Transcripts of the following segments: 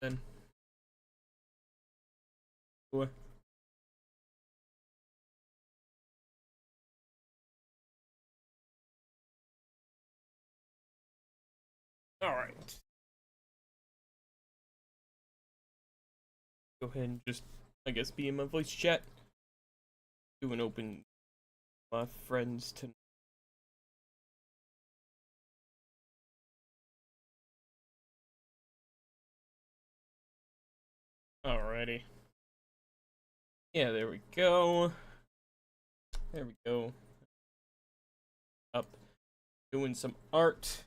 Then. Boy. All right. Go ahead and just, I guess, be in my voice chat. Do an open my friends to. Alrighty. Yeah, there we go. There we go. Up. Doing some art.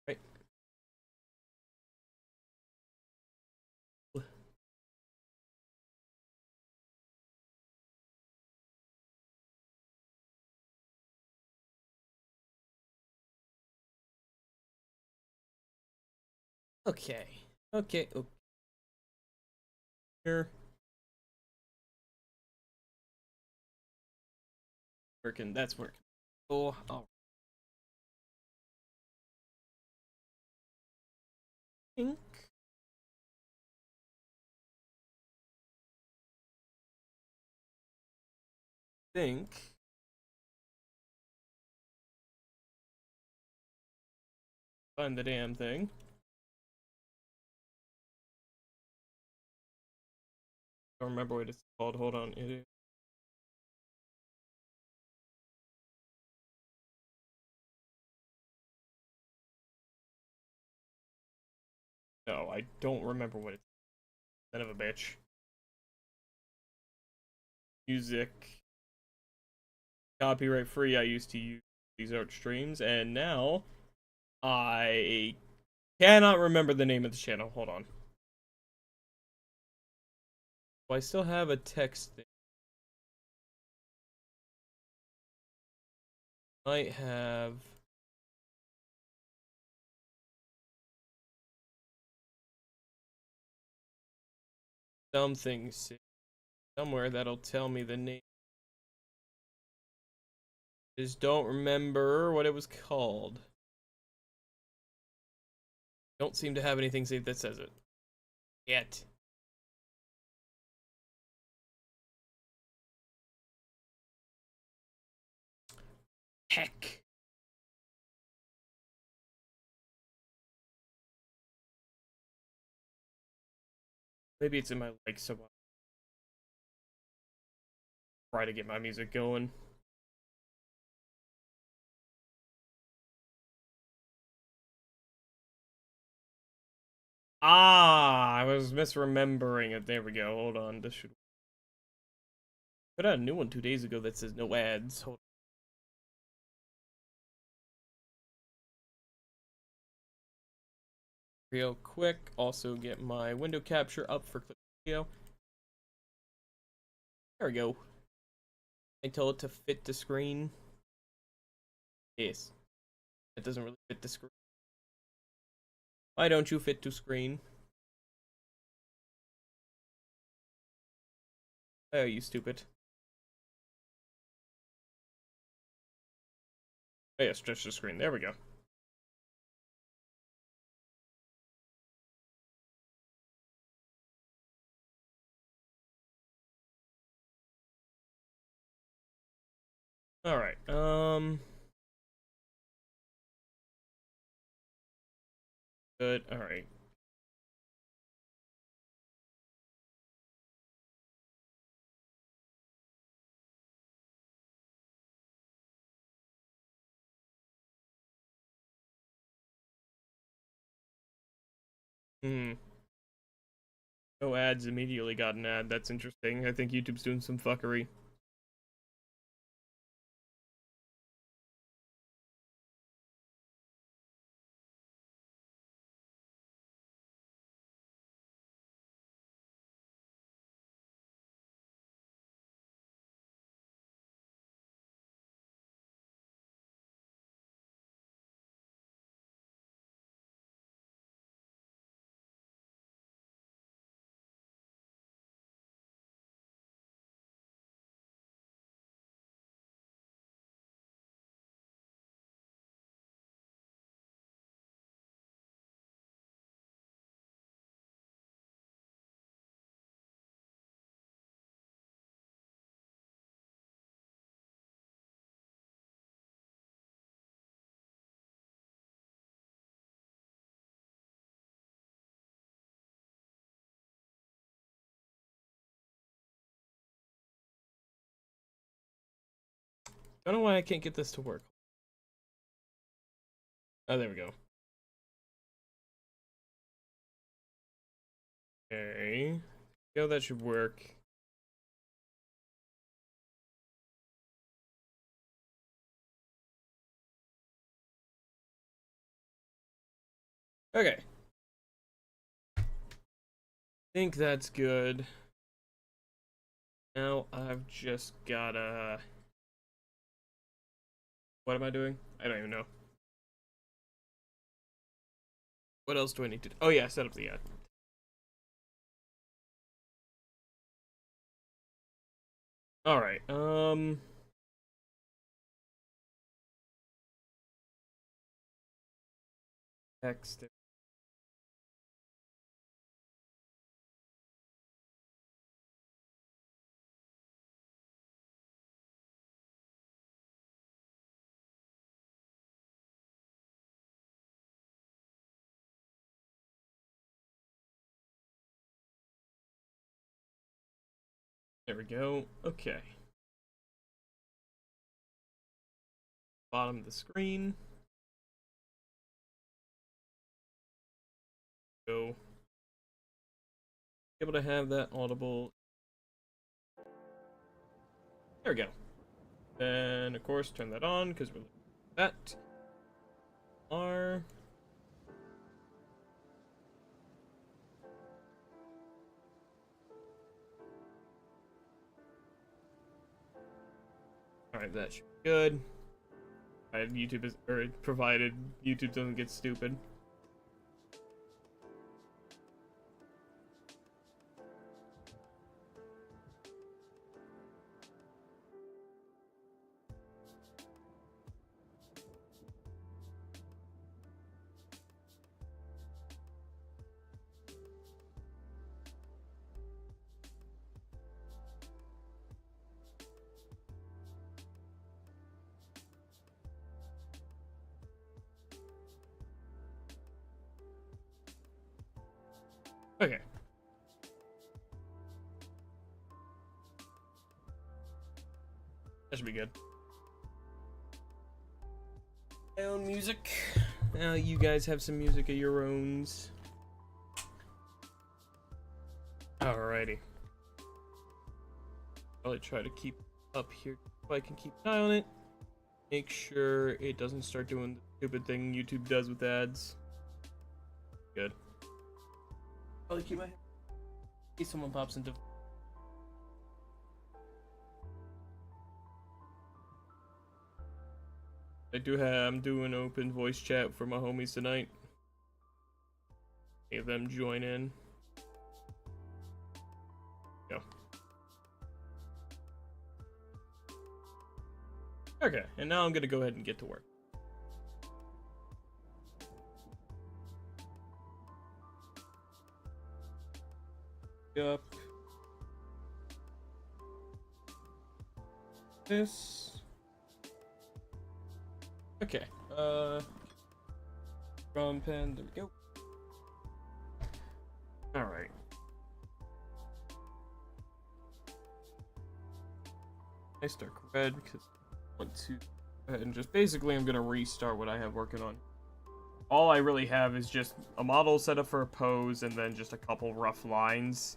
Right. Okay. Okay. Okay. Here. Working. That's working. Oh. I think. Think. Find the damn thing. Don't remember what it's called. Hold on. It is. No, I don't remember what it's. Son of a bitch. Music. Copyright free. I used to use these art streams, and now I cannot remember the name of the channel. Hold on. Do I still have a text thing? Might have something somewhere that'll tell me the name. Just don't remember what it was called. Don't seem to have anything saved that says it. Yet. Heck. Maybe it's in my likes, so I'll try to get my music going. Ah, I was misremembering it. There we go. Hold on. This should. Put out a new one 2 days ago that says no ads. Hold on. Real quick. Also get my window capture up for clip video. There we go. I tell it to fit the screen. Yes. It doesn't really fit the screen. Why don't you fit to screen? Oh, you stupid. Oh, yeah, stretch the screen. There we go. Alright, good, alright. Hmm. No ads immediately got an ad. That's interesting. I think YouTube's doing some fuckery. I don't know why I can't get this to work. Oh, there we go. Okay. Yeah, that should work. Okay. Think that's good. Now I've just gotta... What am I doing? I don't even know. What else do I need to do? Oh yeah, set up the ad. Alright, text. There we go. Okay. Bottom of the screen. Go. Able to have that audible. There we go. Then, of course, turn that on because we're looking at that. R. Alright, that should be good. YouTube is, or provided YouTube doesn't get stupid. Okay. That should be good. My own music. Now you guys have some music of your owns. Alrighty. I'll try to keep up here if I can keep an eye on it. Make sure it doesn't start doing the stupid thing YouTube does with ads. Good. Probably keep my head in case someone pops into. I'm doing open voice chat for my homies tonight. Any of them join in. Go. Okay, and now I'm gonna go ahead and get to work. Up. This. Okay. Drum pen. There we go. All right. Nice dark red because I want to go ahead and just basically I'm gonna restart what I have working on. All I really have is just a model set up for a pose and then just a couple rough lines.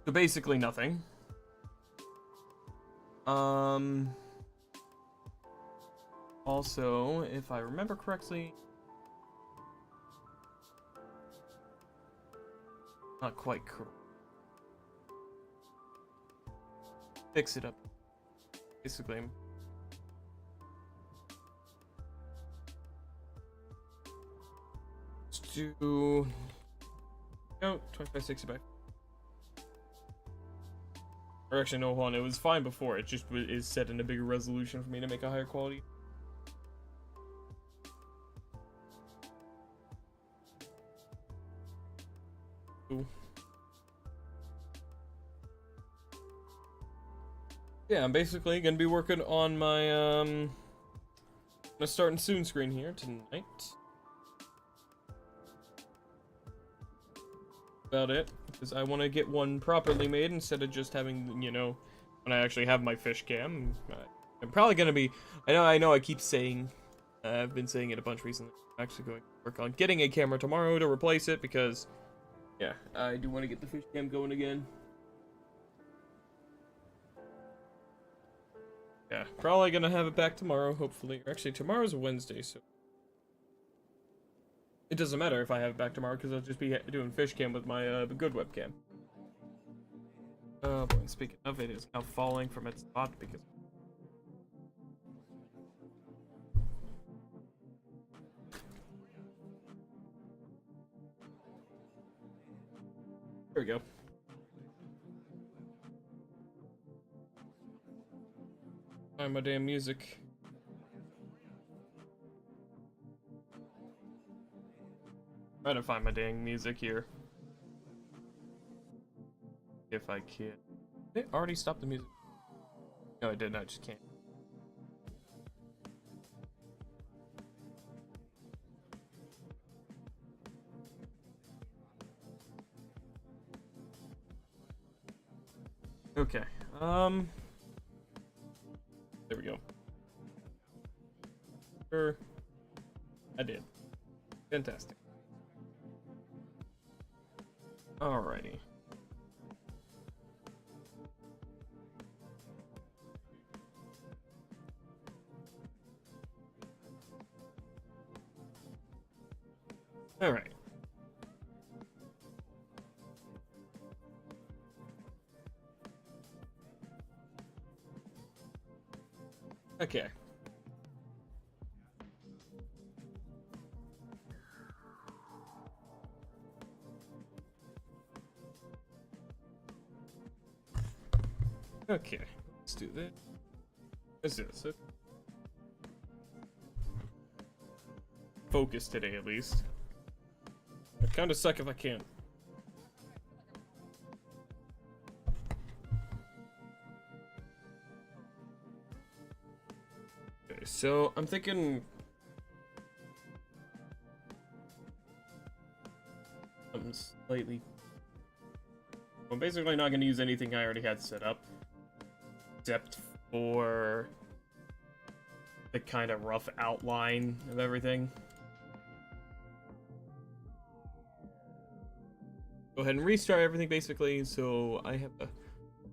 So basically nothing. Also, if I remember correctly, not quite correct. Fix it up. Basically. Let's do. No, 2560 by. Or actually, no, hold on. It was fine before. It just is set in a bigger resolution for me to make a higher quality. Ooh. Yeah, I'm basically gonna be working on my starting soon screen here tonight. About it, because I want to get one properly made instead of just having, you know, when I actually have my fish cam, I'm probably gonna be. I know. I keep saying. I've been saying it a bunch recently. I'm actually going to work on getting a camera tomorrow to replace it because, yeah, I do want to get the fish cam going again. Yeah, probably gonna have it back tomorrow. Hopefully, actually, tomorrow's a Wednesday, so it doesn't matter if I have it back tomorrow because I'll just be doing fish cam with my good webcam. Oh boy, speaking of, it is now falling from its spot because. There we go. Find my damn music. Try to find my dang music here. If I can. Did it already stop the music? No, it didn't. I just can't. Okay. There we go. Sure. I did. Fantastic. Alrighty. Alright. Okay. Okay. Let's do this. Let's do this. Focus today, at least. I kind of suck if I can't. Okay, so I'm thinking. I'm slightly. I'm basically not going to use anything I already had set up, except for the kind of rough outline of everything. Go ahead and restart everything basically, so I have a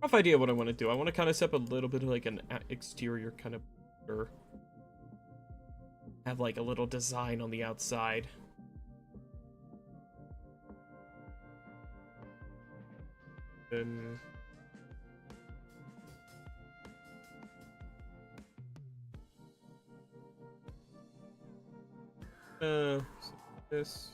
rough idea what I want to do. I want to kind of set up a little bit of like an exterior kind of, or have like a little design on the outside. Then so this.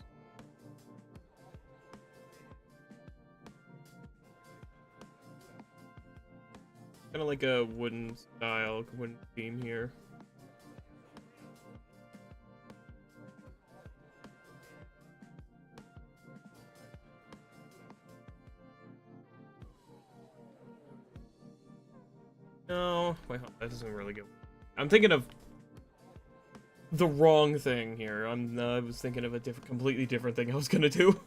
Kind of like a wooden style, wooden theme here. No, wait, that doesn't really go. I'm thinking of the wrong thing here. I was thinking of a completely different thing I was gonna do.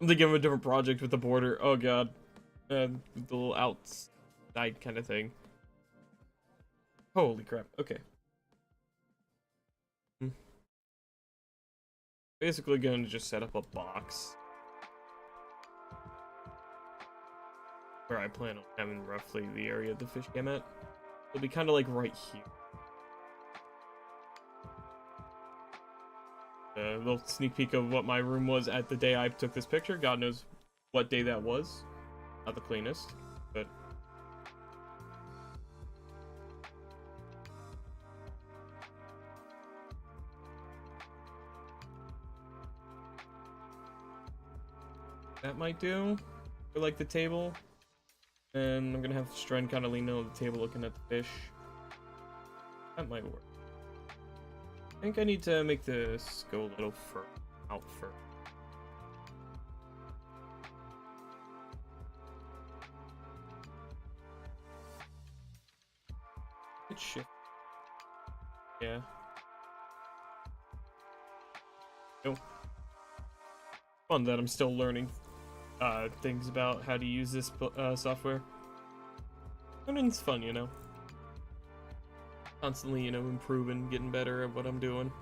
I'm thinking of a different project with the border. Oh god, the little outside kind of thing. Holy crap. Okay. Basically gonna just set up a box where I plan on having roughly the area of the fish cam at. It'll be kind of like right here. A little sneak peek of what my room was at the day I took this picture. God knows what day that was. Not the cleanest, but... that might do for like the table. And I'm gonna have Stren kind of lean on the table looking at the fish. That might work. I think I need to make this go a little out further. Good shit. Yeah. Oh. Fun that I'm still learning things about how to use this software. Learning's fun, you know. constantly, you know, improving, getting better at what I'm doing.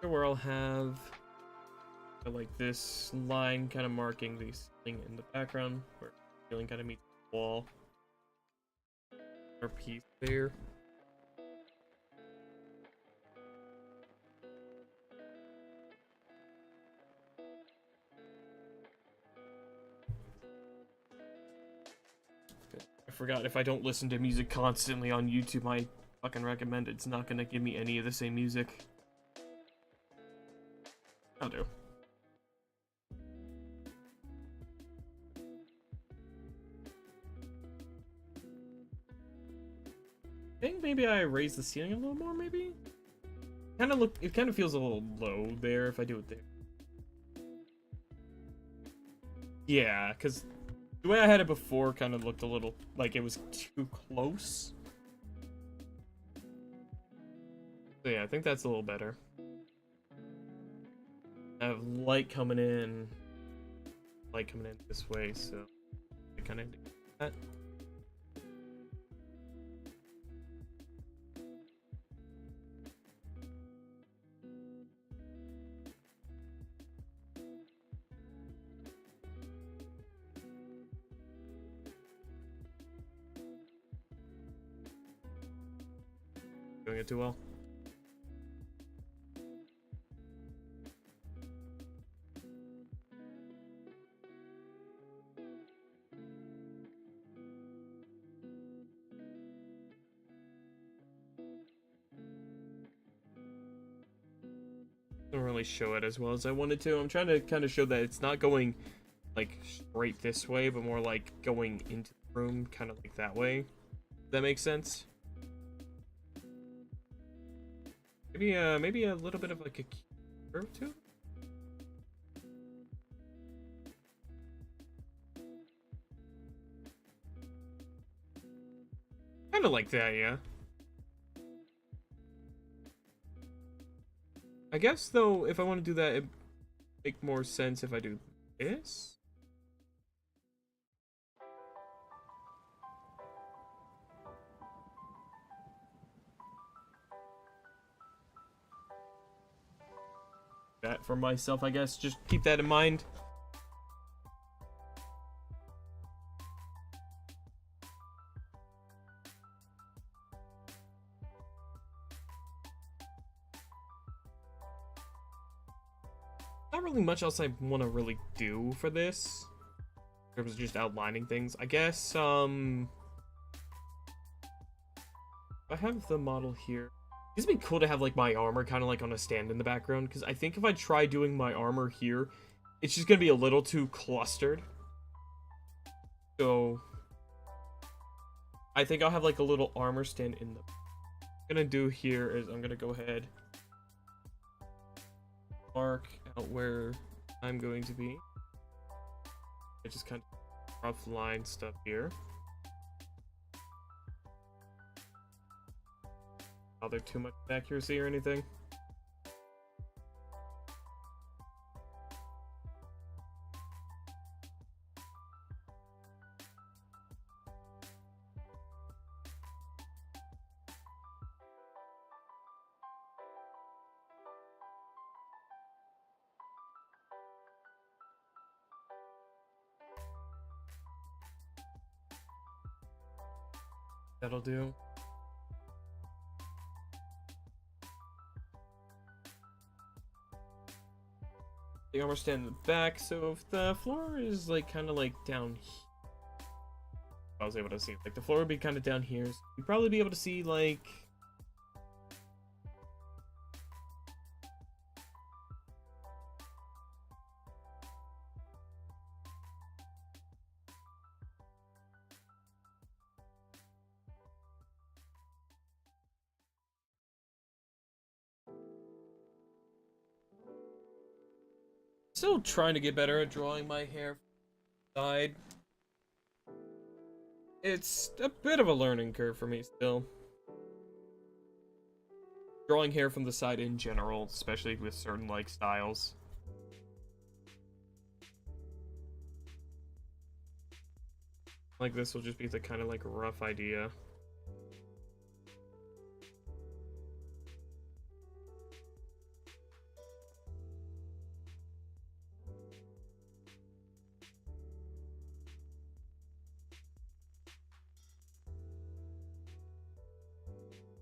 Where I'll have like this line kind of marking the ceiling in the background, where the ceiling kind of meets the wall. Our piece there. I forgot, if I don't listen to music constantly on YouTube, I fucking recommend it. It's not gonna give me any of the same music. I'll do. I think maybe I raise the ceiling a little more, maybe? It kind of feels a little low there if I do it there. Yeah, because the way I had it before kind of looked a little like it was too close. So yeah, I think that's a little better. I have light coming in this way, so I kind of do that. Doing it too well. Don't really show it as well as I wanted to. I'm trying to kind of show that it's not going like straight this way, but more like going into the room, kind of like that way. Does that make sense? Maybe a little bit of like a curve to it. Kind of like that, yeah. I guess though, if I want to do that, it make more sense if I do this. That for myself, I guess. Just keep that in mind. Not really much else I want to really do for this. In terms of just outlining things. I guess, I have the model here. It'd be cool to have like my armor kind of like on a stand in the background, because I think if I try doing my armor here, it's just gonna be a little too clustered. So I think I'll have like a little armor stand in the. What I'm gonna do here is I'm gonna go ahead, mark out where I'm going to be. I just kind of rough line stuff here. Bother too much accuracy or anything. That'll do. The armor stand in the back, so if the floor is like kind of like down here, I was able to see like the floor would be kind of down here, so you'd probably be able to see like still trying to get better at drawing my hair side. It's a bit of a learning curve for me still. Drawing hair from the side in general, especially with certain, like, styles. Like, this will just be the kind of, like, rough idea.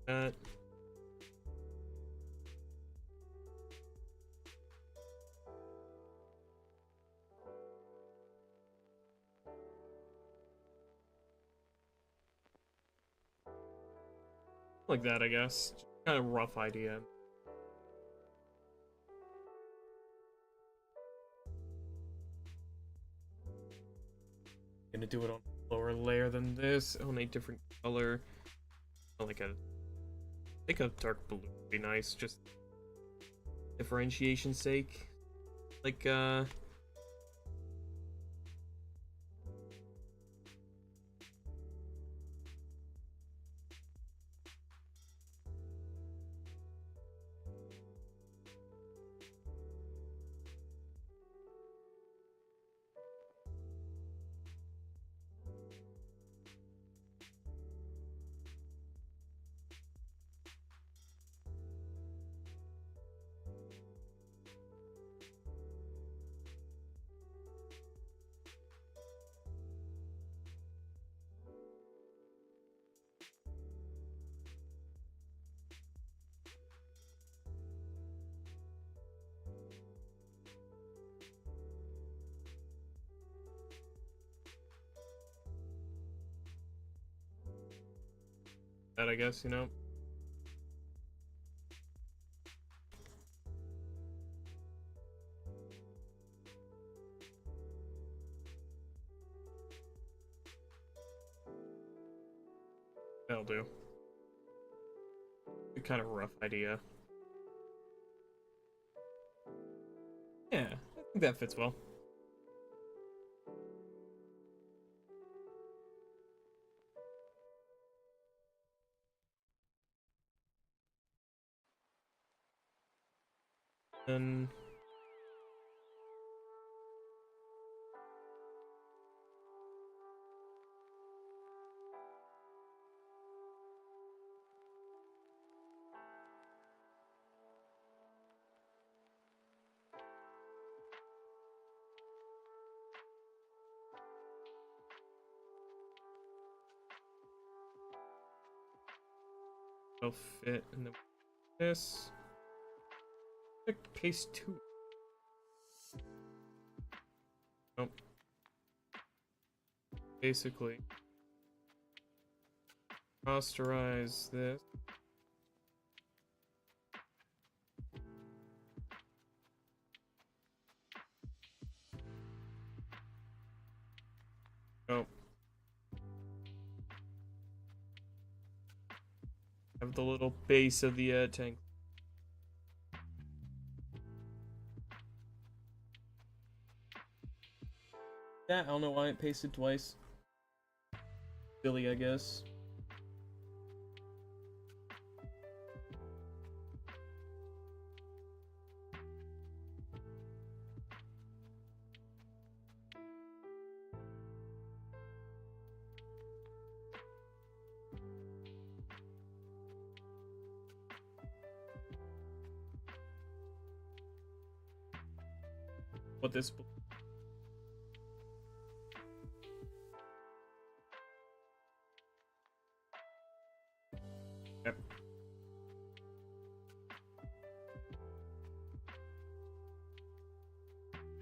That. Like that, I guess. Just kind of rough idea. Gonna do it on a lower layer than this, on a different color. Like a, I think a dark blue would be nice, just differentiation's sake. Like, that, I guess, you know? That'll do. A kind of rough idea. Yeah, I think that fits well. And it'll fit in the this. Pick paste 2. Nope. Basically, rasterize this. Oh. Have the little base of the tank. Yeah, I don't know why it pasted twice. Silly, I guess. What this? Yep.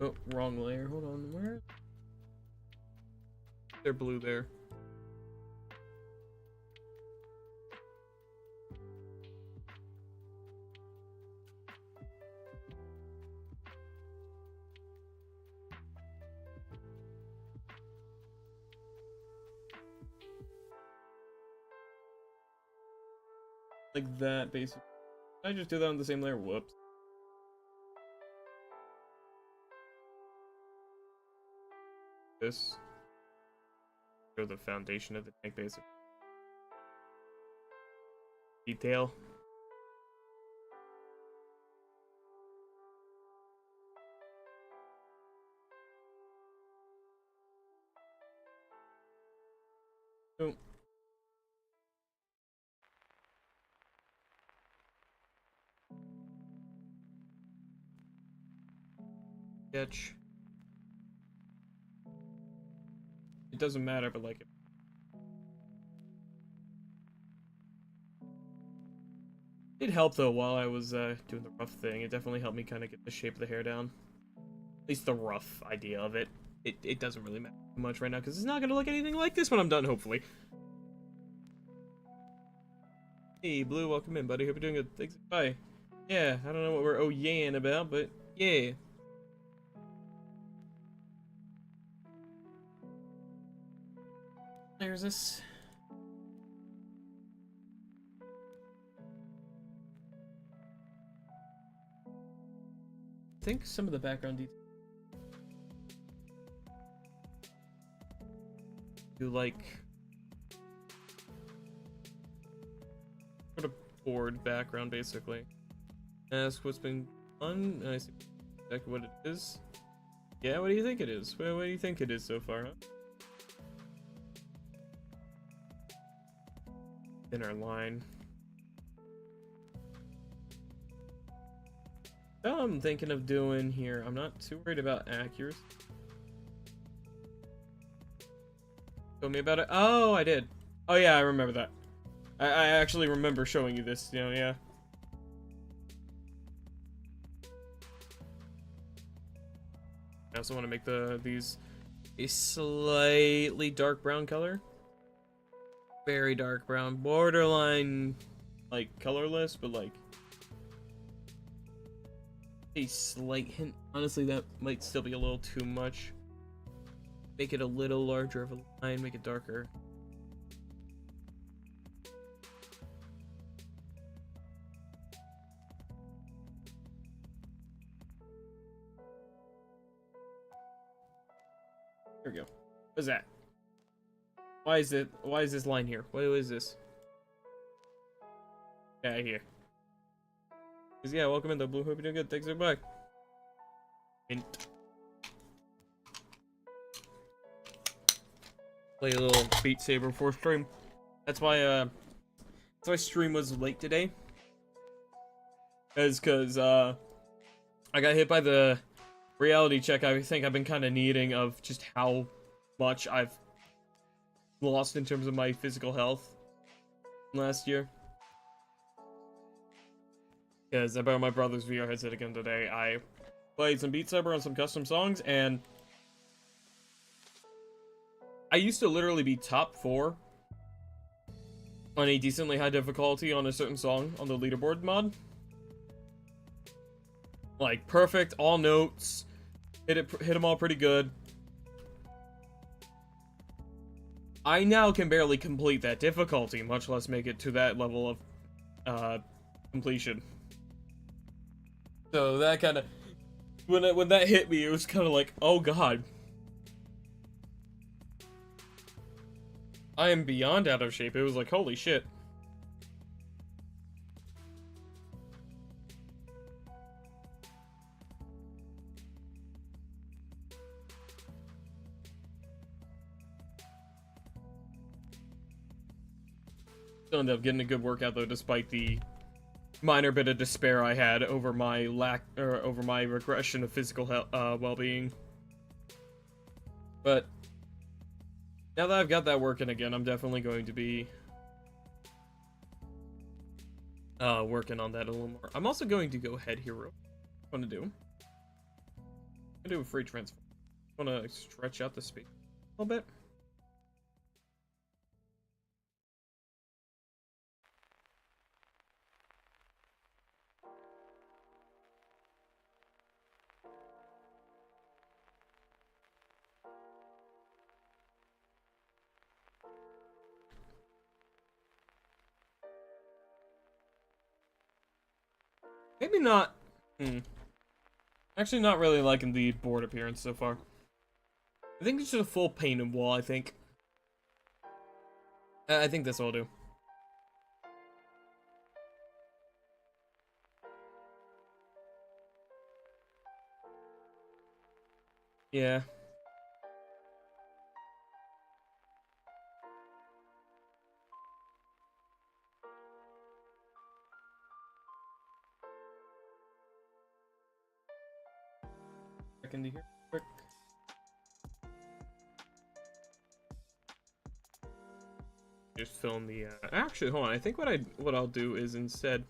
Oh, wrong layer. Hold on. Where? They're blue there. Like that, basically. Did I just do that on the same layer? Whoops. This. show the foundation of the tank, basic detail. Oh. Sketch. It doesn't matter, but like it helped though while I was doing the rough thing. It definitely helped me kind of get the shape of the hair down. At least the rough idea of it. It doesn't really matter much right now because it's not gonna look anything like this when I'm done, hopefully. Hey, Blue, welcome in, buddy. Hope you're doing good. Thanks. Bye. Yeah, I don't know what we're oh-yeahing about, but yeah. There's this. I think some of the background details do like sort of board background basically. Ask what's been fun. I see exactly what it is. Yeah, what do you think it is? What do you think it is so far, huh? Thinner line. So I'm thinking of doing here. I'm not too worried about accuracy. Told me about it. Oh, I did. Oh yeah, I remember that. I actually remember showing you this. You know, yeah. I also want to make these a slightly dark brown color. Very dark brown, borderline like colorless, but like a slight hint. Honestly, that might still be a little too much. Make it a little larger of a line, make it darker. Here we go. What's that? Why is this line here? What is this? Yeah, here. Yeah, welcome in the Blue. Hope you're doing good. Thanks for back. Mint. Play a little Beat Saber before stream. That's why stream was late today. Cause I got hit by the reality check I think I've been kind of needing of just how much I've lost in terms of my physical health last year. Because I borrowed my brother's VR headset again today. I played some Beat Saber on some custom songs, and I used to literally be top 4 on a decently high difficulty on a certain song on the leaderboard mod. Like, perfect, all notes, hit them all pretty good. I now can barely complete that difficulty, much less make it to that level of completion. So that kind of, when that hit me, it was kind of like, oh god. I am beyond out of shape. It was like, holy shit. Still ended up getting a good workout though, despite the minor bit of despair I had over my over my regression of physical well-being. But now that I've got that working again, I'm definitely going to be working on that a little more. I'm also going to go ahead here. What I want to do? I'm gonna do a free transfer. I want to stretch out the space a little bit. Maybe not. Actually, not really liking the board appearance so far. I think it's just a full painted wall, I think. I think this will do. Yeah. Back into here quick. Just film the actually hold on, I think what I'll do is instead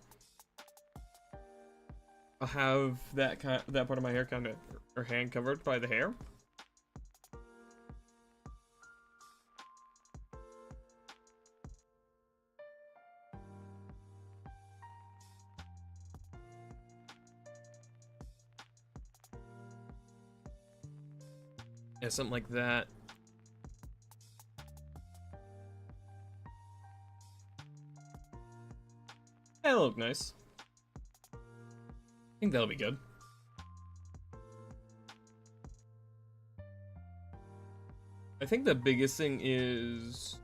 I'll have that part of my hair kind of or hand covered by the hair. Yeah, something like that. That'll look nice. I think that'll be good. I think the biggest thing is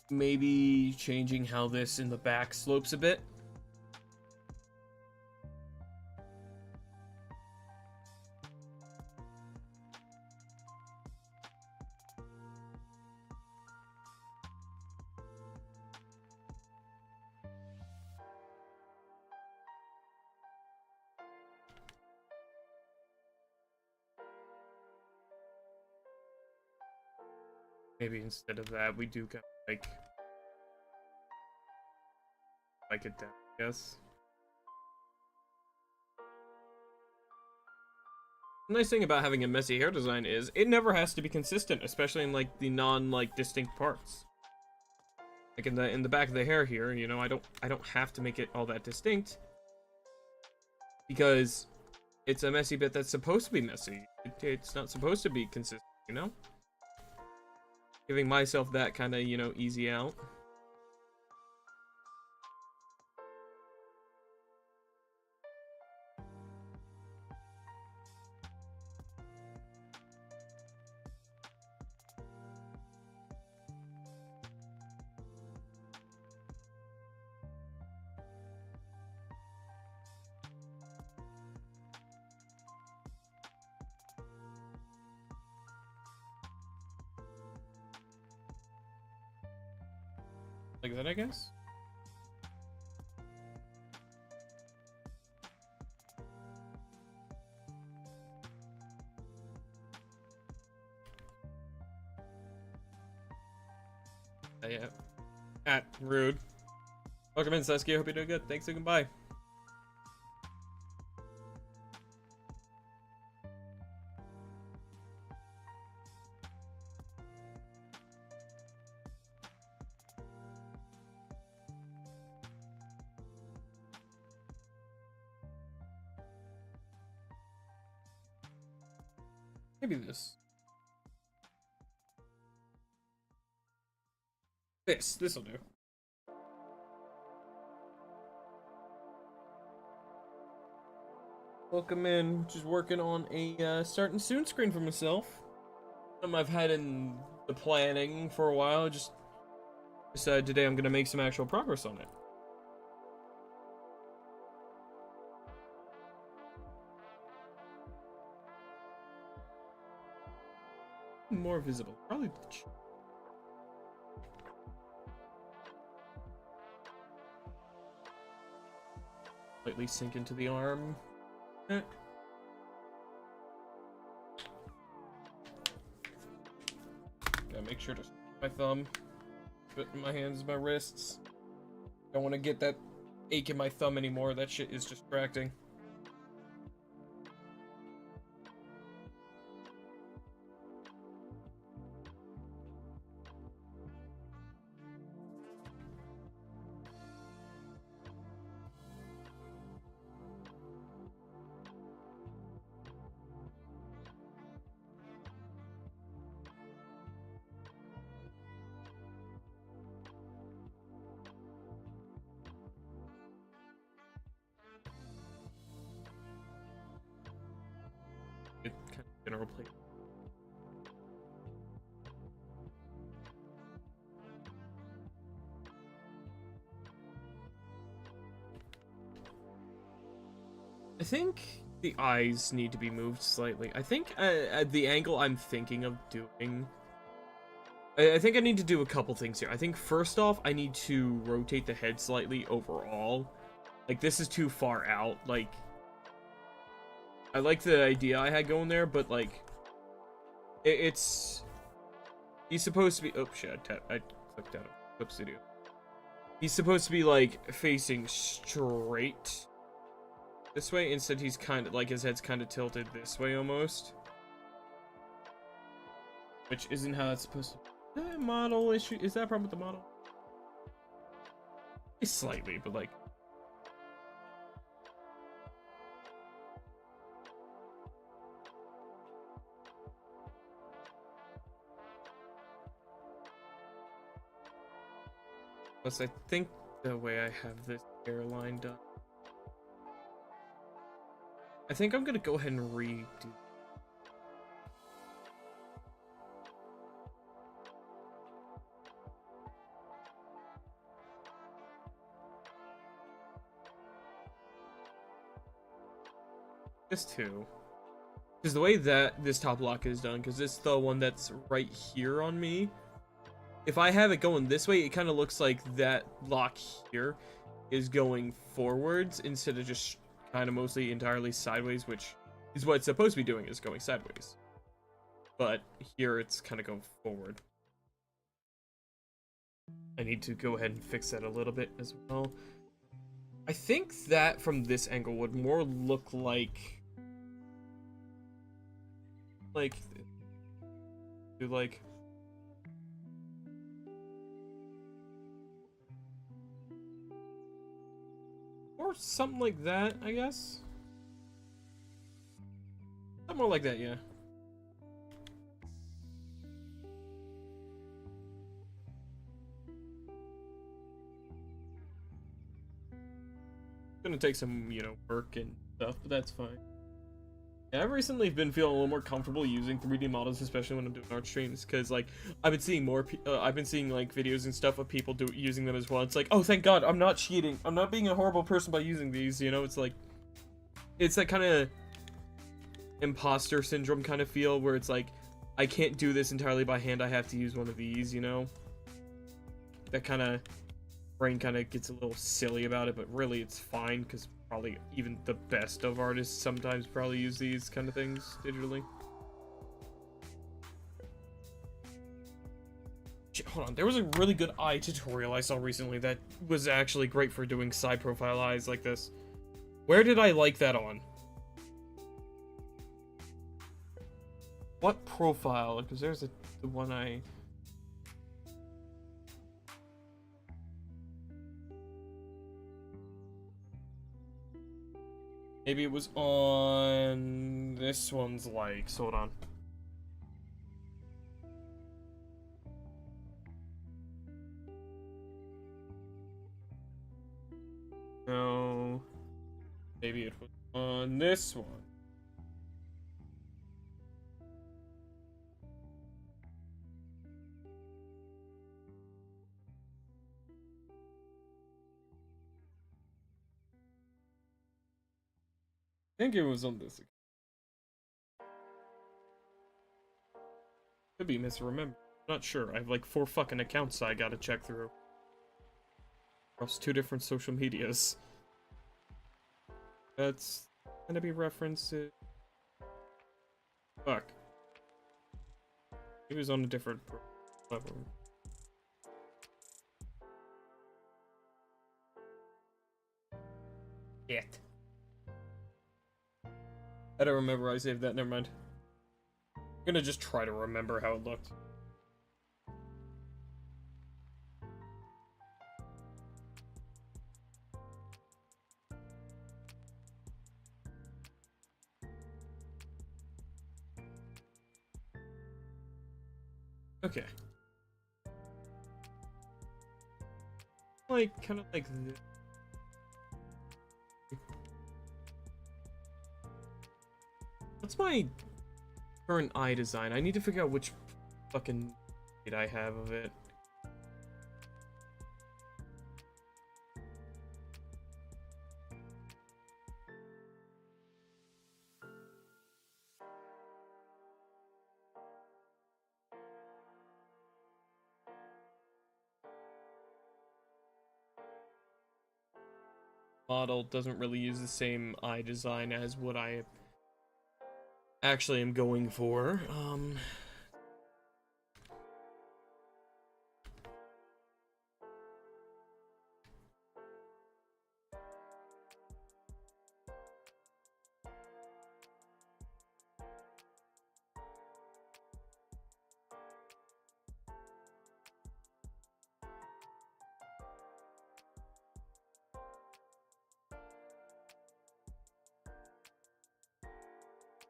maybe changing how this in the back slopes a bit. Maybe instead of that, we do kind of like it down, I guess. The nice thing about having a messy hair design is it never has to be consistent, especially in like the non distinct parts. Like in the back of the hair here, you know, I don't have to make it all that distinct because it's a messy bit that's supposed to be messy. It's not supposed to be consistent, you know? Giving myself that kind of, you know, easy out. Like that, I guess? Yeah. Rude. Welcome in, Saskia. Hope you're doing good. Thanks and goodbye. Maybe this. This'll do. Welcome in. Just working on a starting soon screen for myself. I've had in the planning for a while. Just decided today I'm gonna make some actual progress on it. More visible. Probably. Slightly sink into the arm. Gotta make sure to my thumb, put in my hands, my wrists. Don't want to get that ache in my thumb anymore. That shit is distracting. It kind of general plate. think the eyes need to be moved slightly. I think at the angle I'm thinking of doing, I think I need to do a couple things here. I think first off, I need to rotate the head slightly overall. Like, this is too far out. Like, I like the idea I had going there, but like, it's he's supposed to be. Oh shit! I clicked out of Clip Studio. He's supposed to be like facing straight this way. Instead, he's kind of like his head's kind of tilted this way almost, which isn't how it's supposed to. Model issue, is that a problem with the model? Slightly, but like. Plus, I think the way I have this hairline done, I think I'm gonna go ahead and redo this too, because the way that this top lock is done, because it's the one that's right here on me. If I have it going this way, it kind of looks like that lock here is going forwards instead of just kind of mostly entirely sideways, which is what it's supposed to be doing, is going sideways. But here it's kind of going forward. I need to go ahead and fix that a little bit as well. I think that from this angle would more look like or something like that, I guess. Something more like that, yeah. Gonna take some, work and stuff, but that's fine. Yeah, I've recently been feeling a little more comfortable using 3D models, especially when I'm doing art streams, because like I've been seeing I've been seeing like videos and stuff of people using them as well. It's like, oh, thank God, I'm not cheating. I'm not being a horrible person by using these. It's like, it's that kind of imposter syndrome kind of feel where it's like, I can't do this entirely by hand. I have to use one of these. That kind of brain kind of gets a little silly about it, but really it's fine because probably even the best of artists sometimes probably use these kind of things digitally. Hold on, there was a really good eye tutorial I saw recently that was actually great for doing side profile eyes like this. Where did I like that on? What profile? Because there's the one I... Maybe it was on this one's likes. Hold on. No. Maybe it was on this one. I think it was on this. Could be misremembered. Not sure. I have like 4 fucking accounts I gotta check through. Across 2 different social medias. That's gonna be references. Fuck. He was on a different level. Shit. I don't remember I saved that, never mind. I'm gonna just try to remember how it looked. Okay. Like, kind of like this. What's my current eye design? I need to figure out which fucking shade I have of it. model doesn't really use the same eye design as what I actually am going for.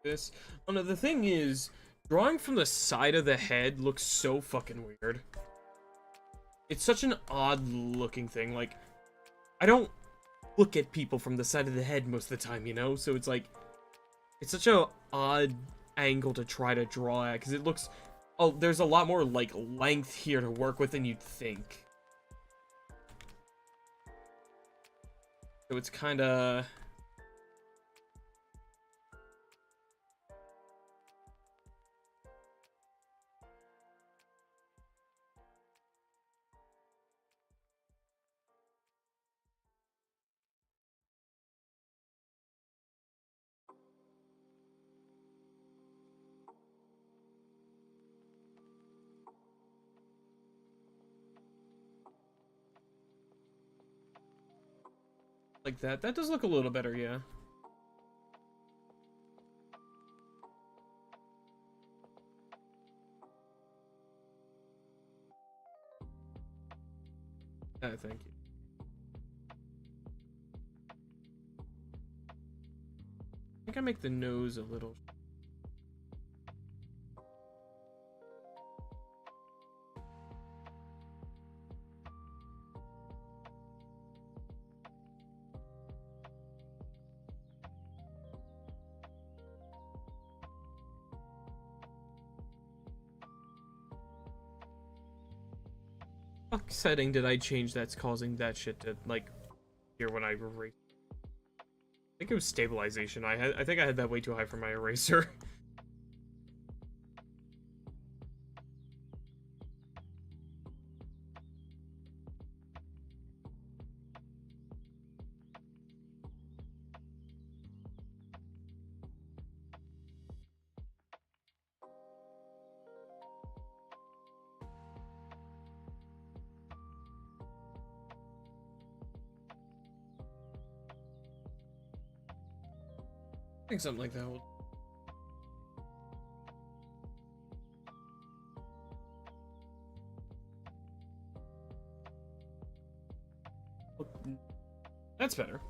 This. Oh no, the thing is, drawing from the side of the head looks so fucking weird. It's such an odd looking thing. Like, I don't look at people from the side of the head most of the time, you know? So it's like, it's such a odd angle to try to draw at, because it looks, oh, there's a lot more, like, length here to work with than you'd think. So it's kind of... like that. That does look a little better, yeah. Thank you. I think I make the nose a little... What setting did I change that's causing that shit to, like, here when I erase? I think it was stabilization. I think I had that way too high for my eraser. I think something like that will... That's better.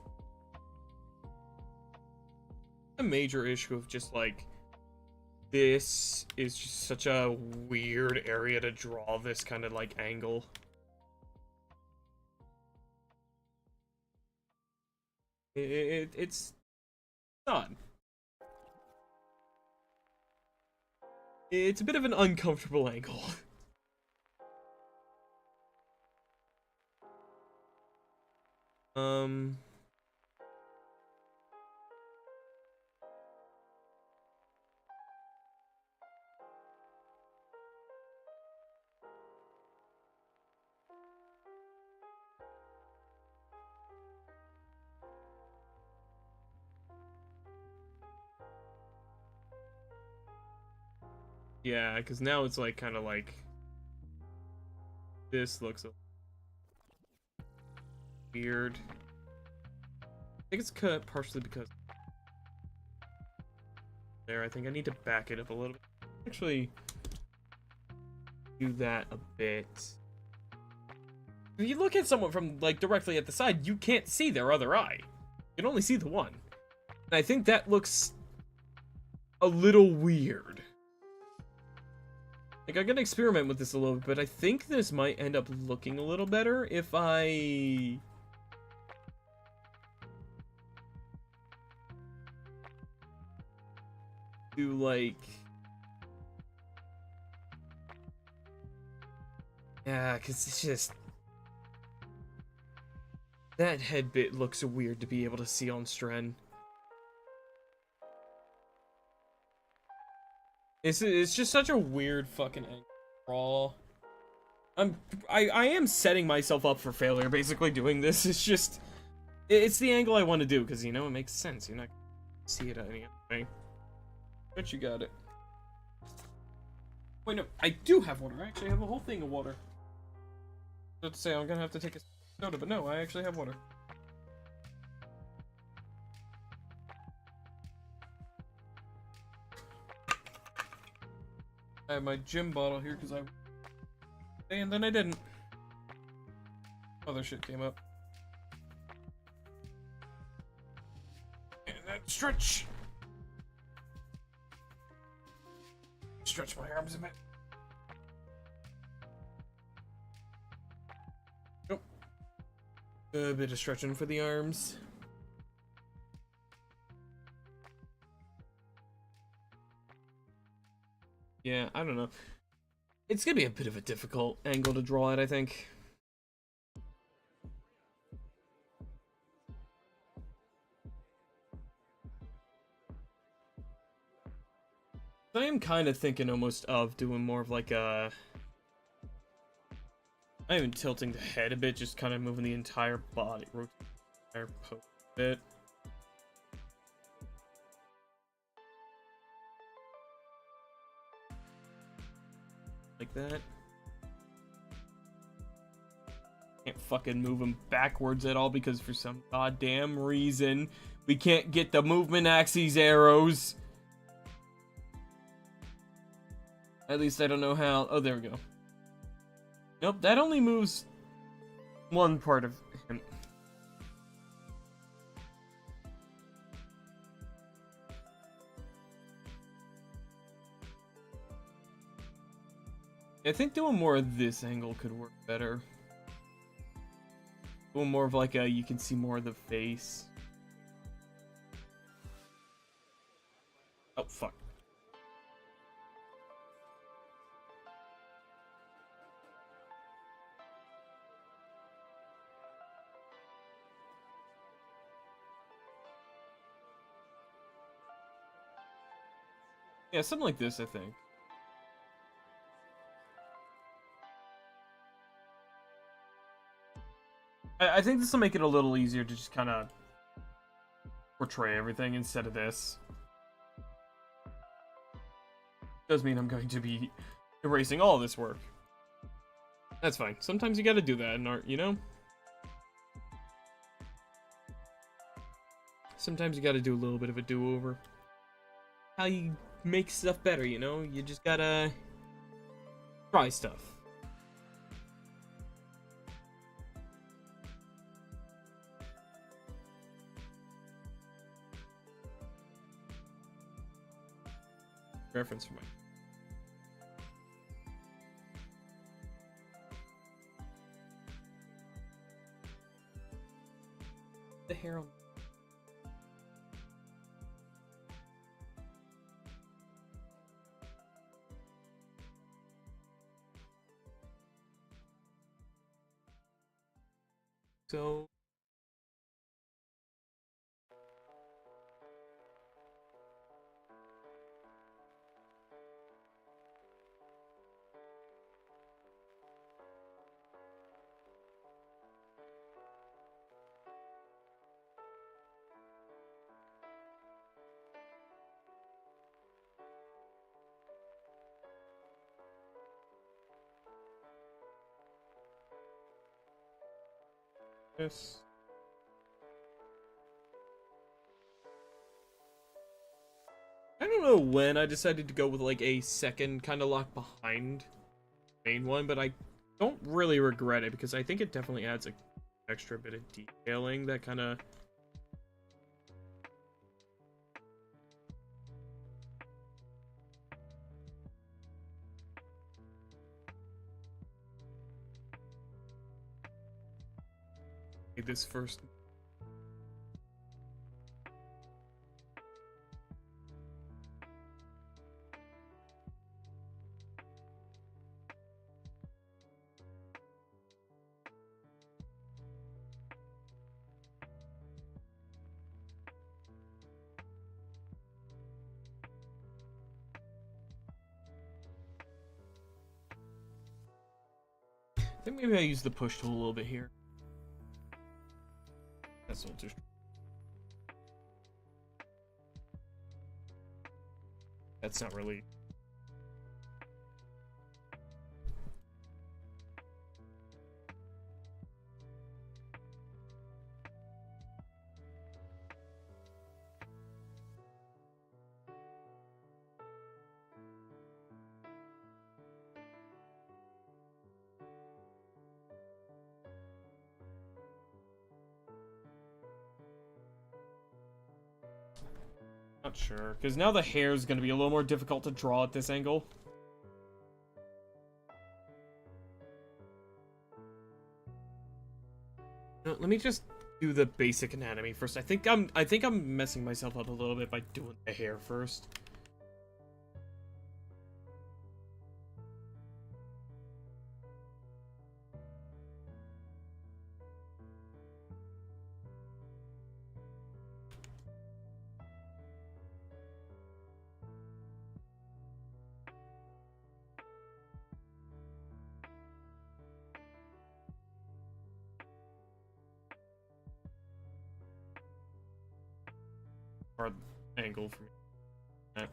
A major issue of just, like, this is just such a weird area to draw this kind of, like, angle. It's not. It's a bit of an uncomfortable angle. Yeah, because now it's like kind of like this looks weird. I think it's cut partially because there. I think I need to back it up a little bit. Actually, do that a bit. If you look at someone from like directly at the side, you can't see their other eye. You can only see the one. And I think that looks a little weird. Like, I'm gonna experiment with this a little bit, but I think this might end up looking a little better if I... do, like... Yeah, because it's just... that head bit looks weird to be able to see on Stren. It's just such a weird fucking draw. I am setting myself up for failure basically doing this. It's just It's the angle I want to do, because, you know, it makes sense. You're not going to see it any other way. But you got it. Wait, no, I do have water. I actually have a whole thing of water. Let's say I'm going to have to take a soda, but no, I actually have water. I have my gym bottle here because and then I didn't. Other shit came up. And then stretch. Stretch my arms a bit. Nope. A bit of stretching for the arms. Yeah, I don't know. It's gonna be a bit of a difficult angle to draw at, I think. I am kind of thinking almost of doing more of like a... I'm even tilting the head a bit, just kind of moving the entire body, rotating the entire pose a bit. Like that. Can't fucking move him backwards at all because for some goddamn reason we can't get the movement axes arrows. At least I don't know how. Oh, there we go. Nope, that only moves one part of him. I think doing more of this angle could work better. Doing more of like a, you can see more of the face. Oh, fuck. Yeah, something like this, I think. I think this will make it a little easier to just kind of portray everything instead of this. Does mean I'm going to be erasing all this work. That's fine. Sometimes you gotta do that in art, you know? Sometimes you gotta do a little bit of a do-over. How you make stuff better, you know? You just gotta try stuff. Reference for my... The hair on... So... Yes. I don't know when I decided to go with like a second kind of lock behind the main one, but I don't really regret it because I think it definitely adds an extra bit of detailing that kind of... this first... I think maybe I use the push tool a little bit here. That's That's not too. That's not really. Not sure, because now the hair is going to be a little more difficult to draw at this angle. No, let me just do the basic anatomy first. I think I'm messing myself up a little bit by doing the hair first. Hard angle for me.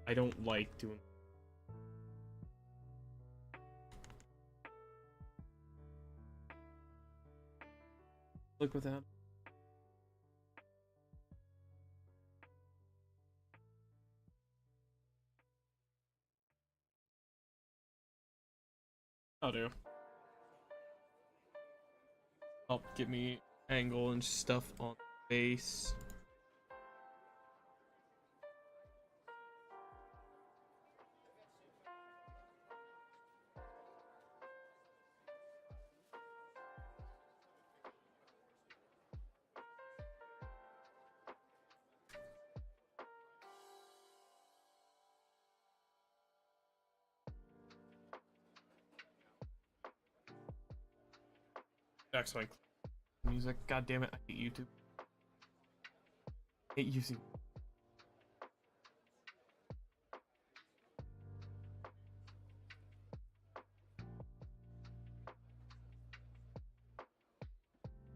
I don't like doing. Look with that. I'll do. Help get me angle and stuff on the face. Excellent. Music. God damn it! I hate YouTube. I hate using.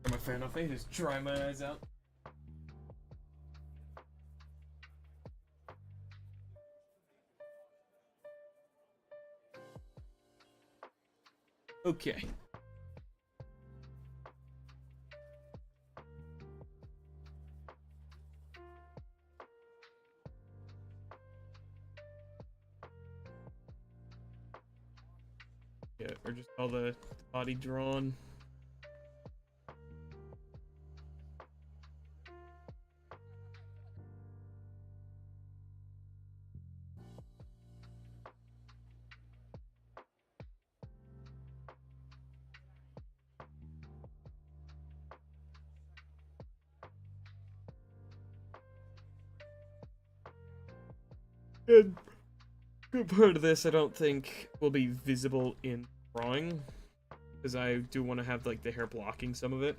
I'm a fan of it. Just dry my eyes out. Okay. Yeah, or just all the body drawn. Good. Good part of this I don't think will be visible in drawing, because I do want to have like the hair blocking some of it.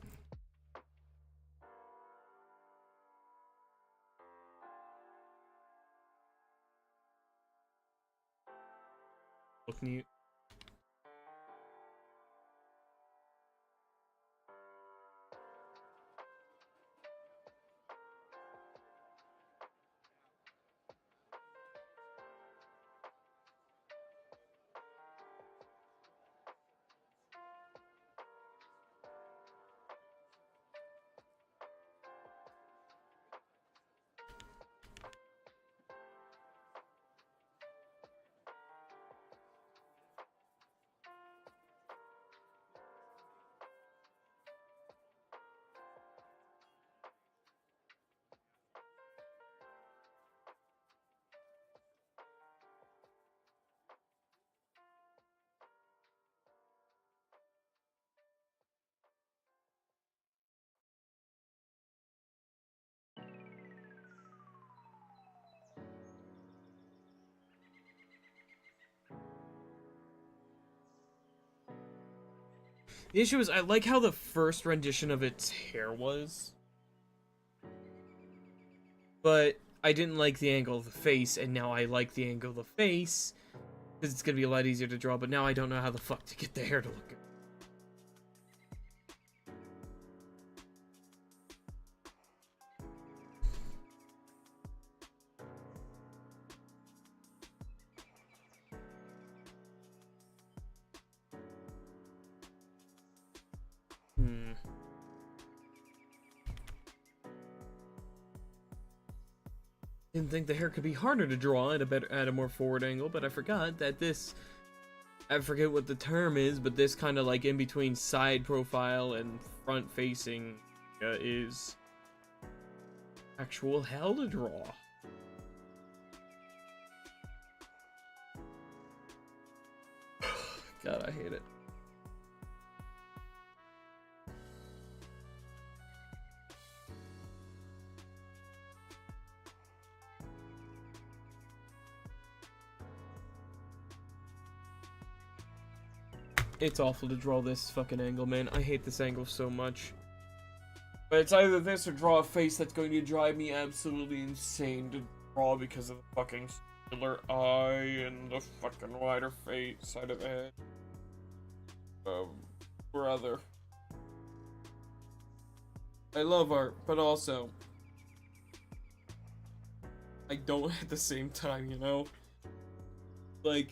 Look neat. The issue is I like how the first rendition of its hair was, but I didn't like the angle of the face, and now I like the angle of the face, Because it's gonna be a lot easier to draw, but now I don't know how the fuck to get the hair to look good. Didn't think the hair could be harder to draw at a more forward angle, but I forgot that this, I forget what the term is, but this kind of like in between side profile and front facing is actual hell to draw. God, I hate it. It's awful to draw this fucking angle, man. I hate this angle so much. But it's either this or draw a face that's going to drive me absolutely insane to draw because of the fucking singular eye and the fucking wider face side of the head. Brother. I love art, but also I don't at the same time, you know? Like,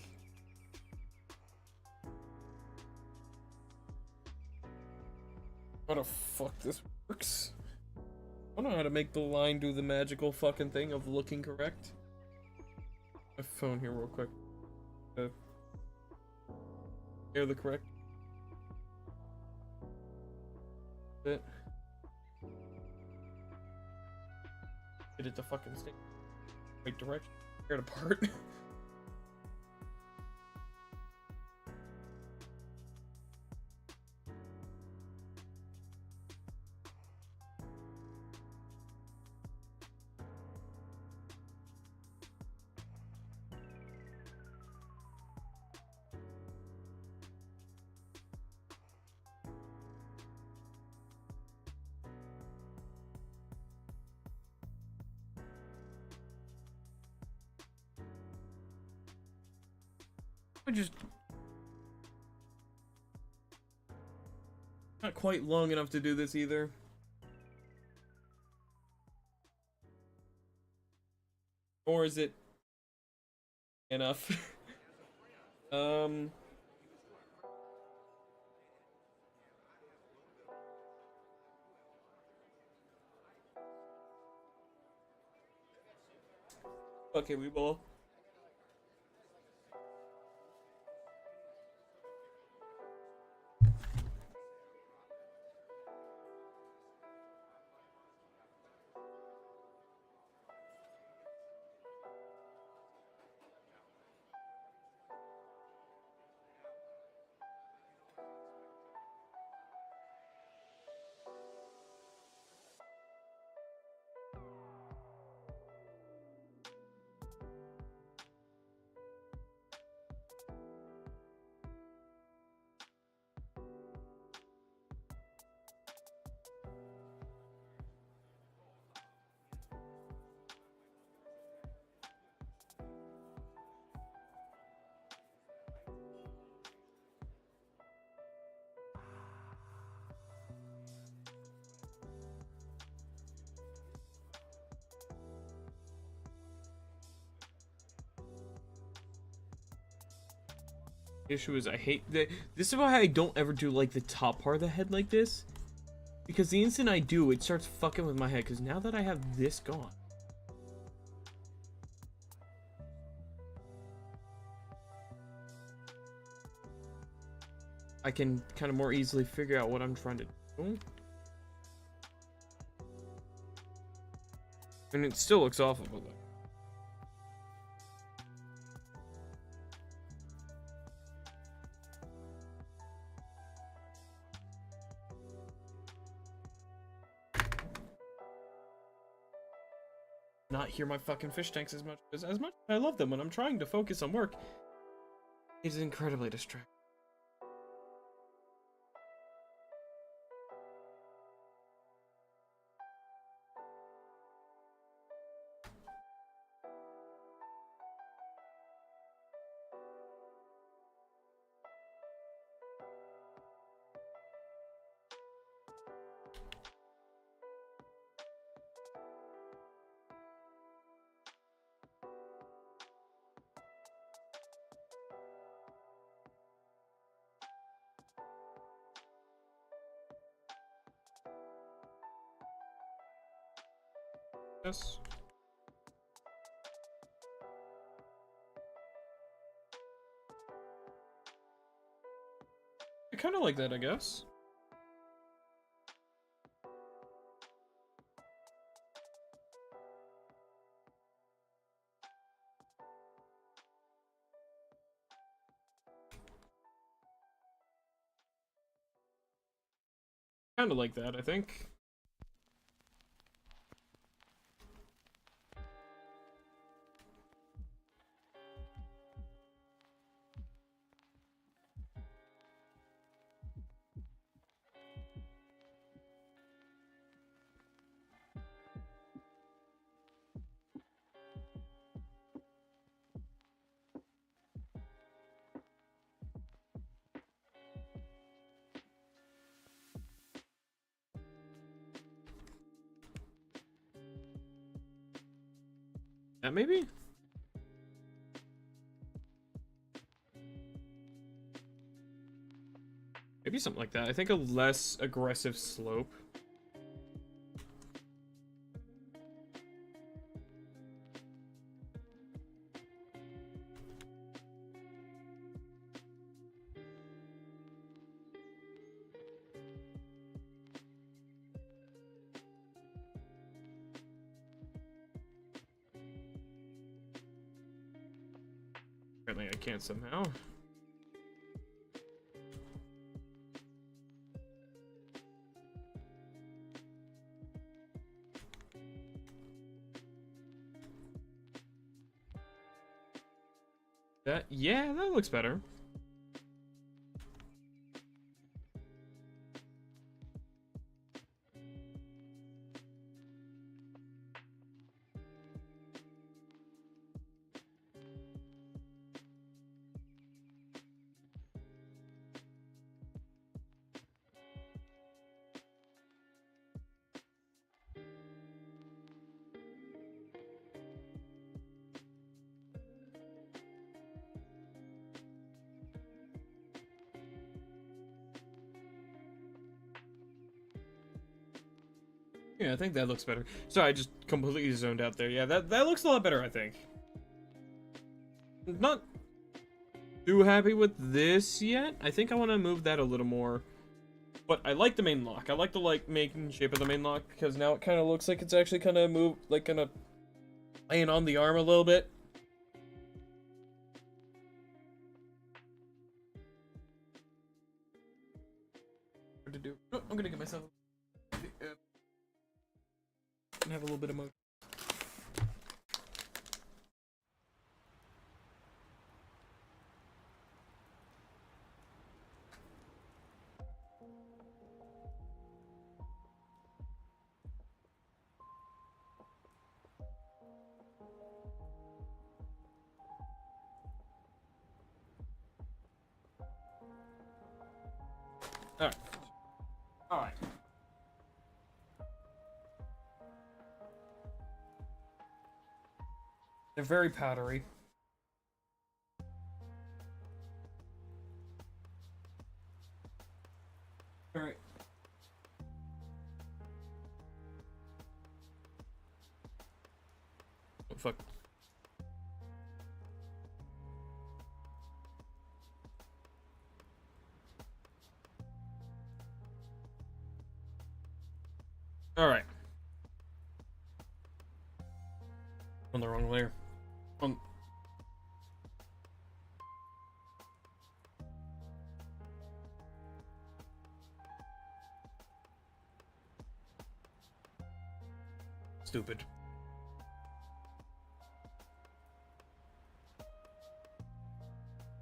how the fuck this works? I don't know how to make the line do the magical fucking thing of looking correct. My phone here real quick. Hear the correct bit. Get it to fucking stay right direction. Tear it apart. I just not quite long enough to do this either. Or is it enough? Okay, we will. Issue is I hate that. This is why I don't ever do like the top part of the head like this, because the instant I do, it starts fucking with my head. Because now that I have this gone, I can kind of more easily figure out what I'm trying to do. And it still looks awful, but like, not hear my fucking fish tanks as much as I love them when I'm trying to focus on work. It is incredibly distracting. Yes. I kind of like that, I guess. Kind of like that, I think. That maybe? Maybe something like that. I think a less aggressive slope. Apparently I can't somehow. That, yeah, that looks better. Yeah, I think that looks better. Sorry, I just completely zoned out there. Yeah, that looks a lot better, I think. Not too happy with this yet. I think I want to move that a little more. But I like the main lock. I like the making shape of the main lock because now it kind of looks like it's actually kind of kind of laying on the arm a little bit. What to do? Oh, I'm gonna get myself. Have a little bit of motion. Alright. Alright. They're very powdery. Alright. Oh, fuck. Alright. On the wrong layer. Stupid.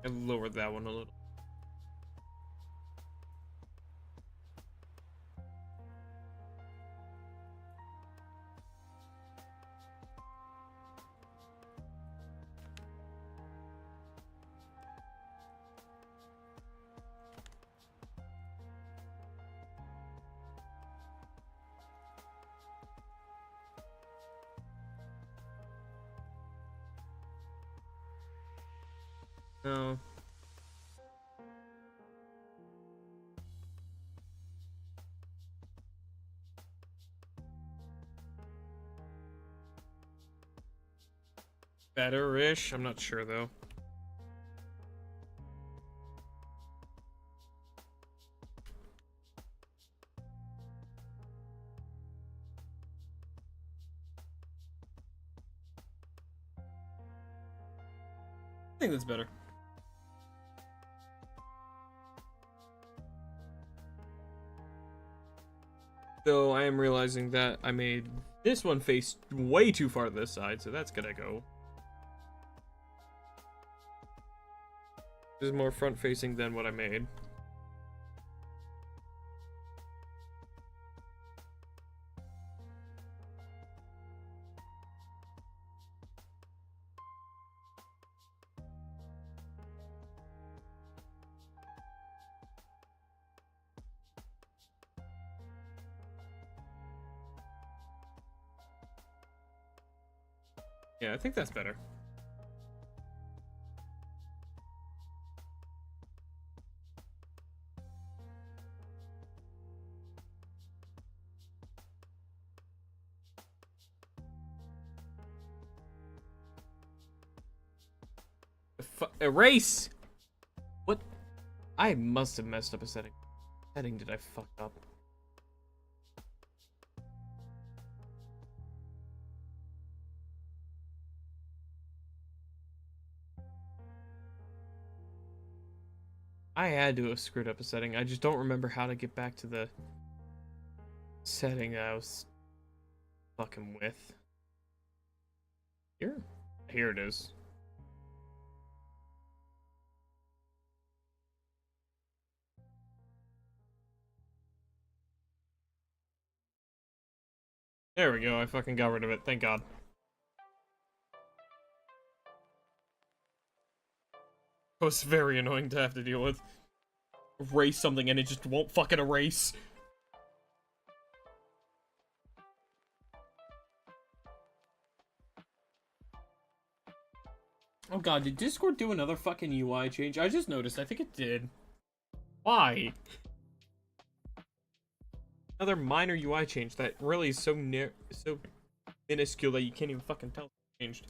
I lowered that one a little. No. better-ish. I'm not sure though. I think that's better. Though I am realizing that I made this one face way too far to this side, so that's gonna go. This is more front facing than what I made. Yeah, I think that's better. Erase! What? I must have messed up a setting. What setting did I fuck up? I had to have screwed up a setting. I just don't remember how to get back to the setting that I was fucking with. Here? Here it is. There we go, I fucking got rid of it, thank God. It was very annoying to have to deal with. Erase something and it just won't fucking erase. Oh god, did Discord do another fucking UI change? I just noticed, I think it did. Why? Another minor UI change that really is so minuscule that you can't even fucking tell it's changed.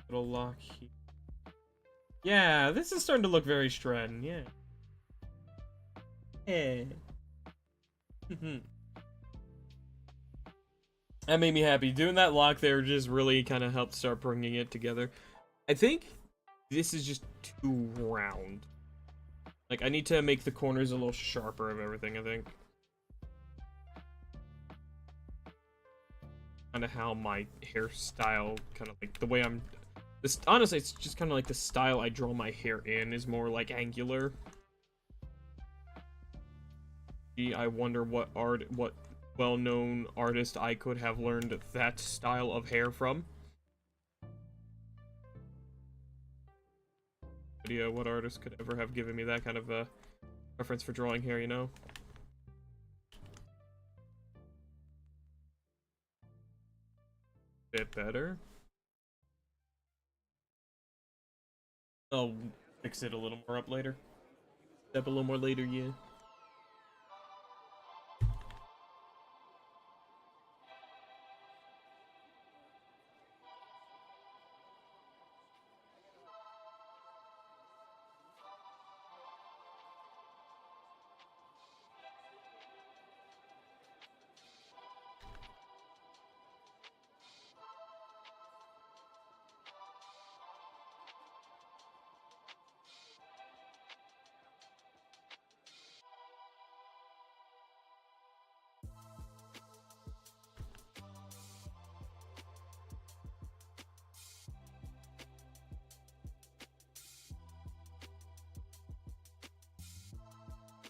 Little lock here. Yeah, this is starting to look very Stratton, yeah. Yeah. That made me happy. Doing that lock there just really kind of helped start bringing it together. I think this is just too round. Like, I need to make the corners a little sharper of everything, I think. Kind of how my hairstyle, kind of like the way I'm... This, honestly, it's just kind of like the style I draw my hair in is more like angular. I wonder what well-known artist I could have learned that style of hair from. Idea what artist could ever have given me that kind of a reference for drawing hair, you know? Bit better. I'll fix it a little more up later. Step a little more later, yeah.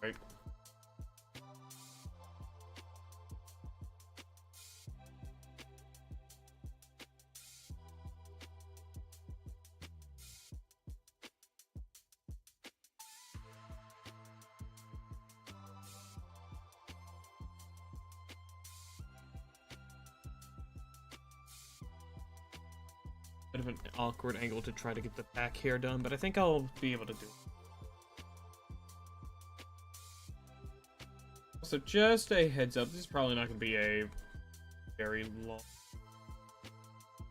Right. bit of an awkward angle to try to get the back hair done, but I think I'll be able to do it. So just a heads up, this is probably not going to be a very long.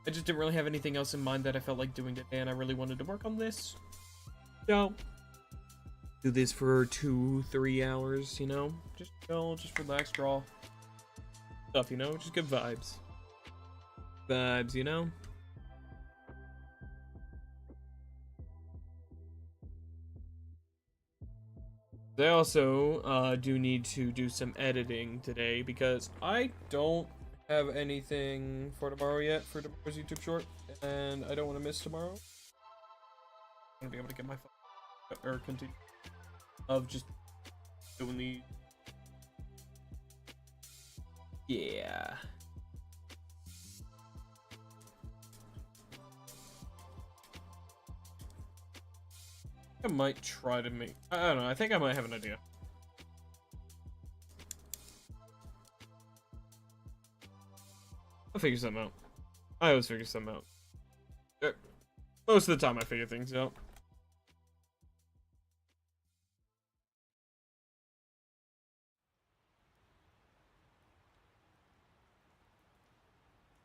I just didn't really have anything else in mind that I felt like doing today, and I really wanted to work on this. So, do this for 2-3 hours, you know? Just chill, just relax, draw stuff, you know? Just good vibes. Vibes, you know? I also do need to do some editing today because I don't have anything for tomorrow yet for tomorrow's YouTube short, and I don't want to miss tomorrow. I want to be able to get my phone or continue of just doing the I might try to make. I don't know. I think I might have an idea. I'll figure something out. I always figure something out. Most of the time, I figure things out.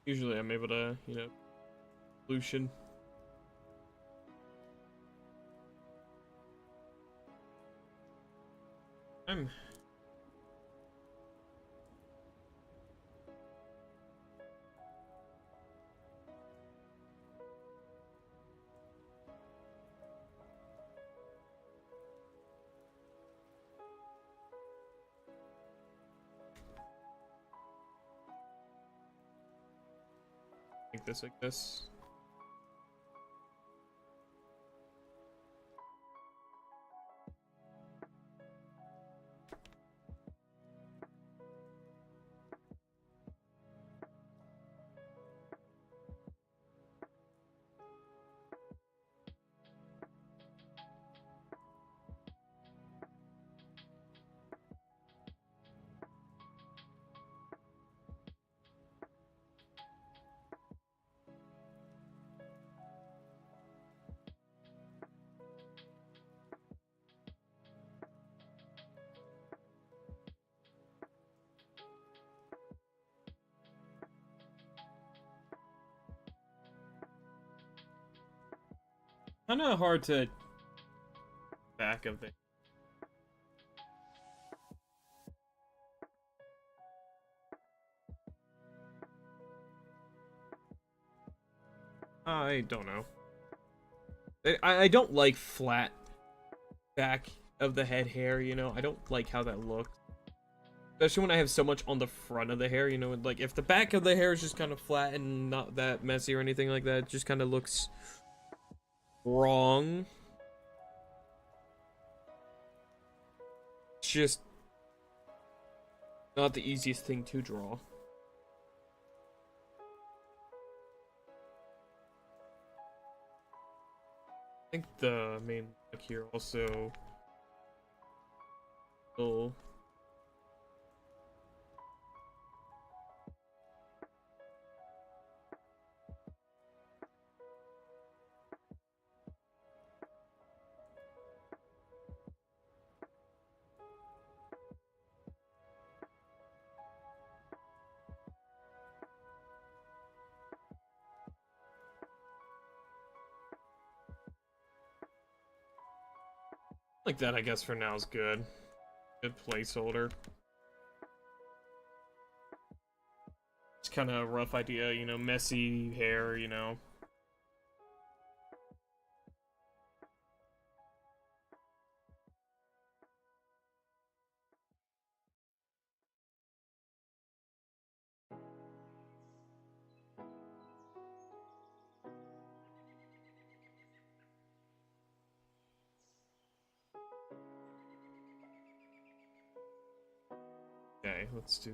Usually, I'm able to, you know, solution. Make this like this. Kind of hard to back of the. I don't know. I don't like flat back of the head hair, you know? I don't like how that looks. Especially when I have so much on the front of the hair, you know? Like, if the back of the hair is just kind of flat and not that messy or anything like that, it just kind of looks wrong. It's just not the easiest thing to draw. I think the main look here also will. Like that, I guess, for now is good. Good placeholder. It's kind of a rough idea, you know, messy hair, you know. Okay, let's do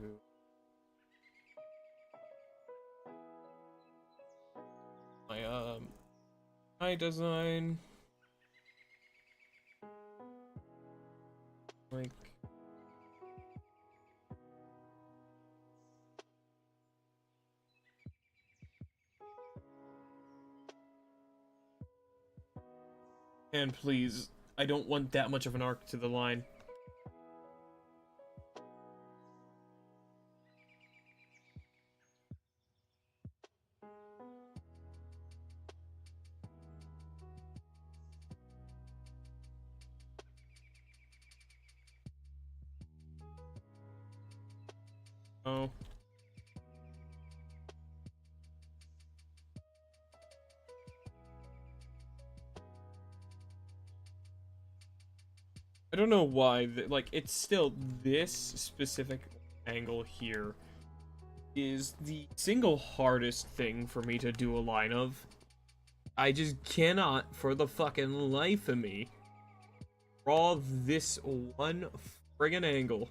my eye design. Like And please, I don't want that much of an arc to the line. Oh. I don't know why, like, it's still this specific angle here is the single hardest thing for me to do a line of. I just cannot, for the fucking life of me, draw this one friggin' angle.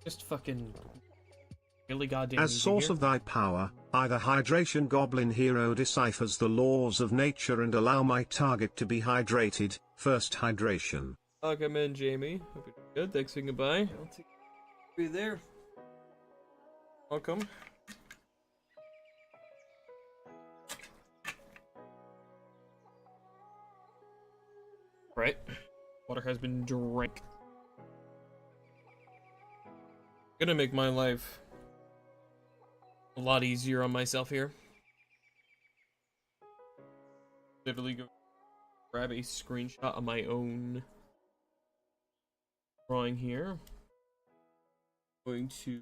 Just fucking really goddamn As easy source here. of thy power, I the hydration goblin hero deciphers the laws of nature and allow my target to be hydrated. First hydration. Welcome in, Jamie. Hope you're good. Thanks for saying goodbye. I'll take you there. Welcome. Right. Water has been drank. Gonna make my life a lot easier on myself here. Literally go grab a screenshot of my own drawing here. Going to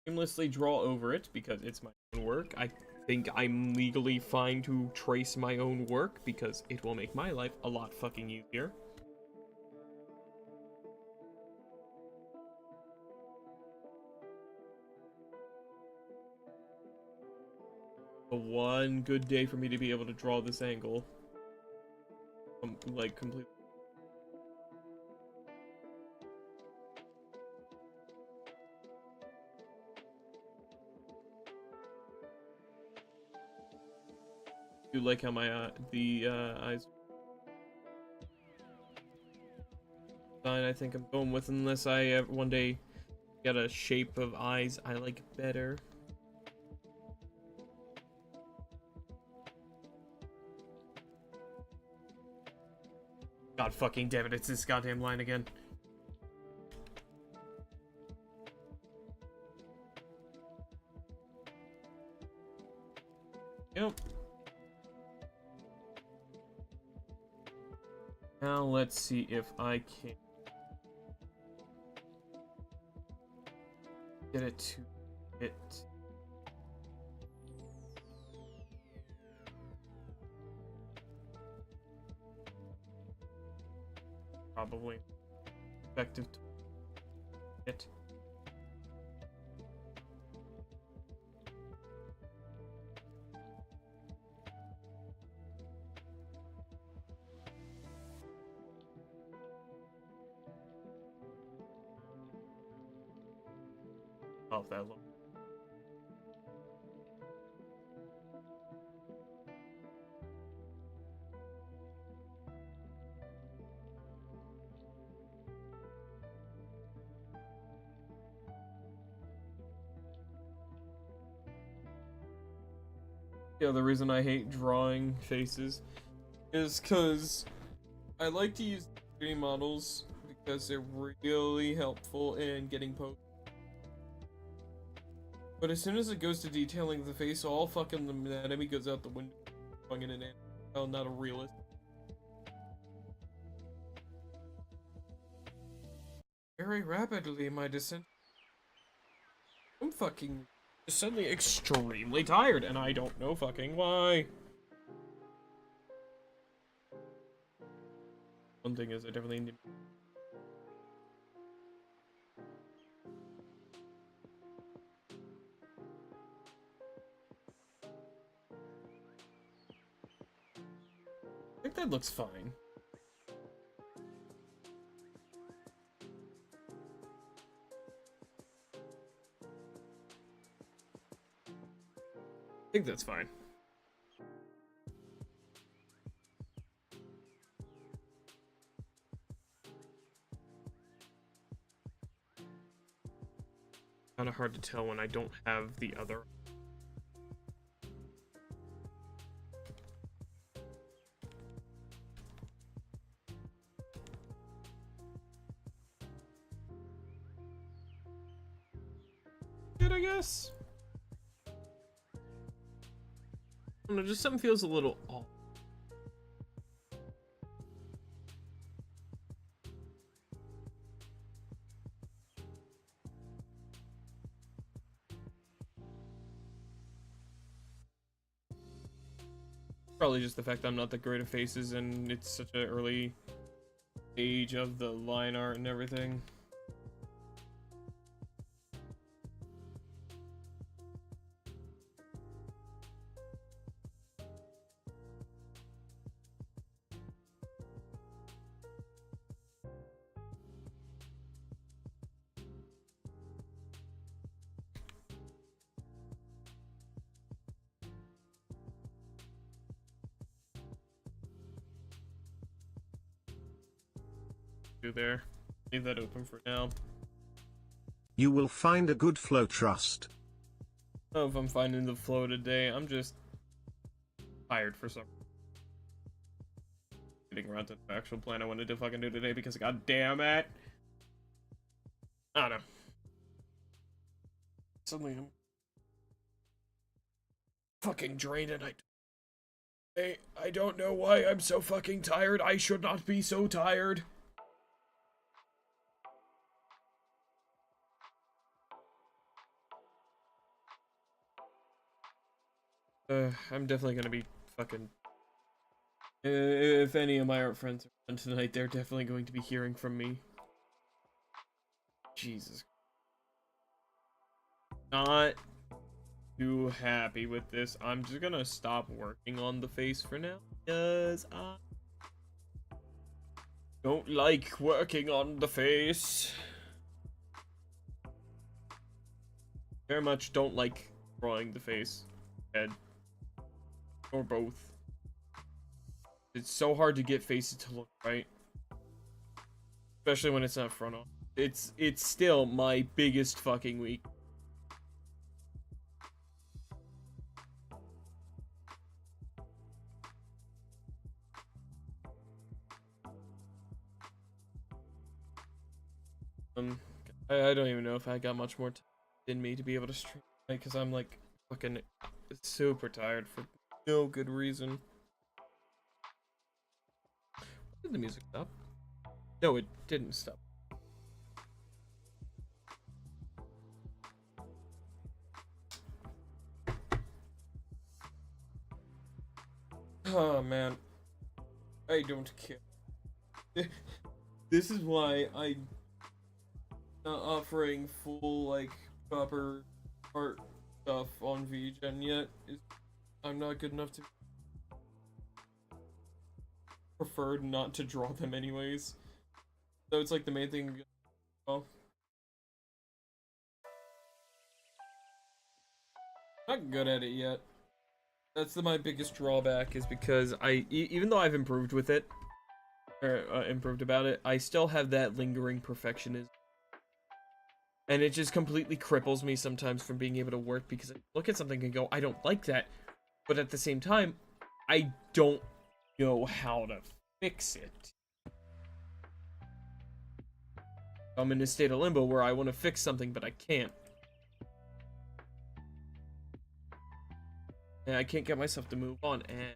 aimlessly draw over it because it's my own work. I think I'm legally fine to trace my own work because it will make my life a lot fucking easier. The one good day for me to be able to draw this angle. Like, completely. Do like how my eyes fine. I think I'm going with, unless I ever one day get a shape of eyes I like better. God fucking damn it, it's this goddamn line again. Yep. Now let's see if I can get it to hit. Probably effective to hit. Off that look. Yeah, the reason I hate drawing faces is because I like to use 3D models because they're really helpful in getting poses. But as soon as it goes to detailing the face, all fucking anatomy goes out the window. In an animal, not a realist. Very rapidly, my descent. I'm fucking suddenly extremely tired, and I don't know fucking why. One thing is, I definitely need. I think head looks fine. I think that's fine. Kind of hard to tell when I don't have the other. Good, I guess. I don't know, just something feels a little off. Probably just the fact that I'm not that great at faces and it's such an early age of the line art and everything. There. Leave that open for now. You will find a good flow, trust. I don't know if I'm finding the flow today. I'm just tired for some getting around to the actual plan I wanted to fucking do today because god damn it. I don't know. Suddenly I'm fucking drained and I don't know why I'm so fucking tired. I should not be so tired. I'm definitely gonna be fucking. If any of my art friends are on tonight, they're definitely going to be hearing from me. Jesus. Not too happy with this. I'm just gonna stop working on the face for now because I don't like working on the face. Very much don't like drawing the face, head. Or both. It's so hard to get faces to look right, especially when it's not front on. It's still my biggest fucking week. I don't even know if I got much more time in me to be able to stream because I'm like fucking super tired for no good reason. Did the music stop? No, it didn't stop. Oh man, I don't care. This is why I'm not offering full like proper art stuff on VGen yet. I'm not good enough to prefer not to draw them anyways. So it's like the main thing. Well, not good at it yet. That's my biggest drawback is because even though I've improved with it, or improved about it, I still have that lingering perfectionism. And it just completely cripples me sometimes from being able to work because I look at something and go, I don't like that. But at the same time, I don't know how to fix it. I'm in a state of limbo where I want to fix something, but I can't. And I can't get myself to move on, and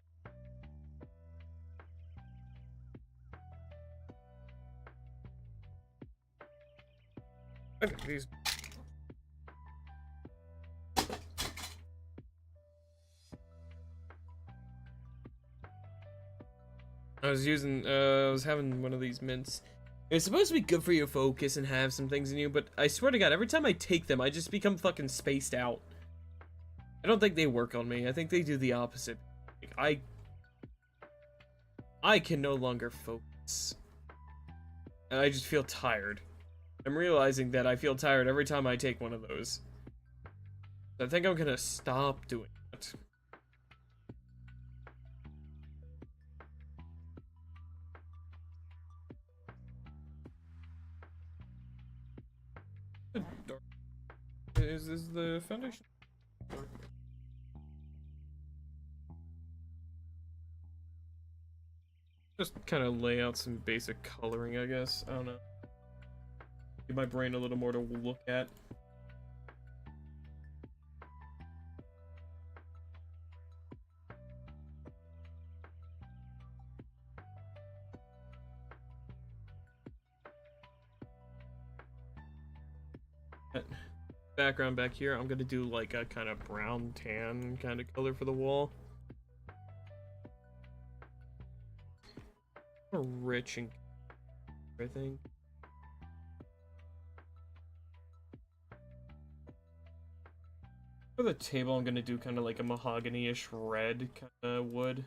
okay, these. I was having one of these mints. It's supposed to be good for your focus and have some things in you, but I swear to God, every time I take them, I just become fucking spaced out. I don't think they work on me. I think they do the opposite. Like, I can no longer focus. And I just feel tired. I'm realizing that I feel tired every time I take one of those. I think I'm gonna stop doing it. Dark. Is the foundation dark? Just kind of lay out some basic coloring, I guess. I don't know. Give my brain a little more to look at. Background back here, I'm gonna do like a kind of brown tan kind of color for the wall. Rich and I think. For the table, I'm gonna do kind of like a mahogany-ish red kind of wood.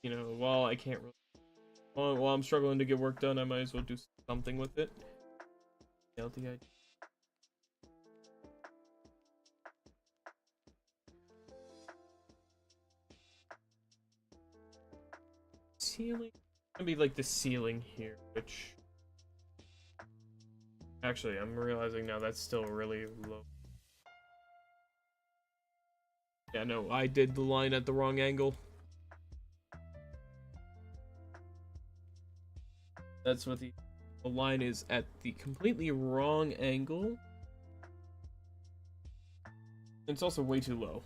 You know, while I can't really, while I'm struggling to get work done, I might as well do something with it. LDI. Ceiling. Gonna be like the ceiling here, which actually I'm realizing now that's still really low. Yeah, no, I did the line at the wrong angle. That's what the line is, at the completely wrong angle. It's also way too low.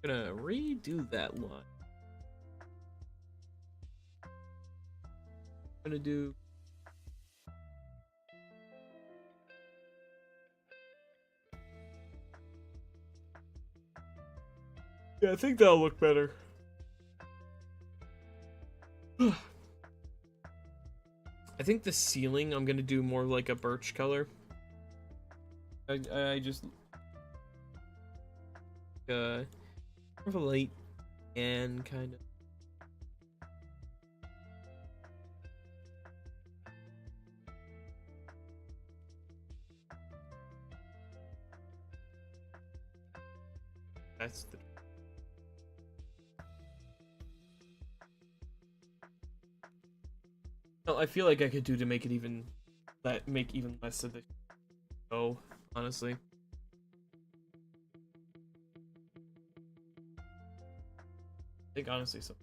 I'm gonna redo that line. I'm gonna do yeah, I think that'll look better. I think the ceiling I'm gonna do more like a birch color. I just more of a light and kind of. That's the. Well, I feel like I could do to make it even, make even less of the show, honestly. I think honestly so.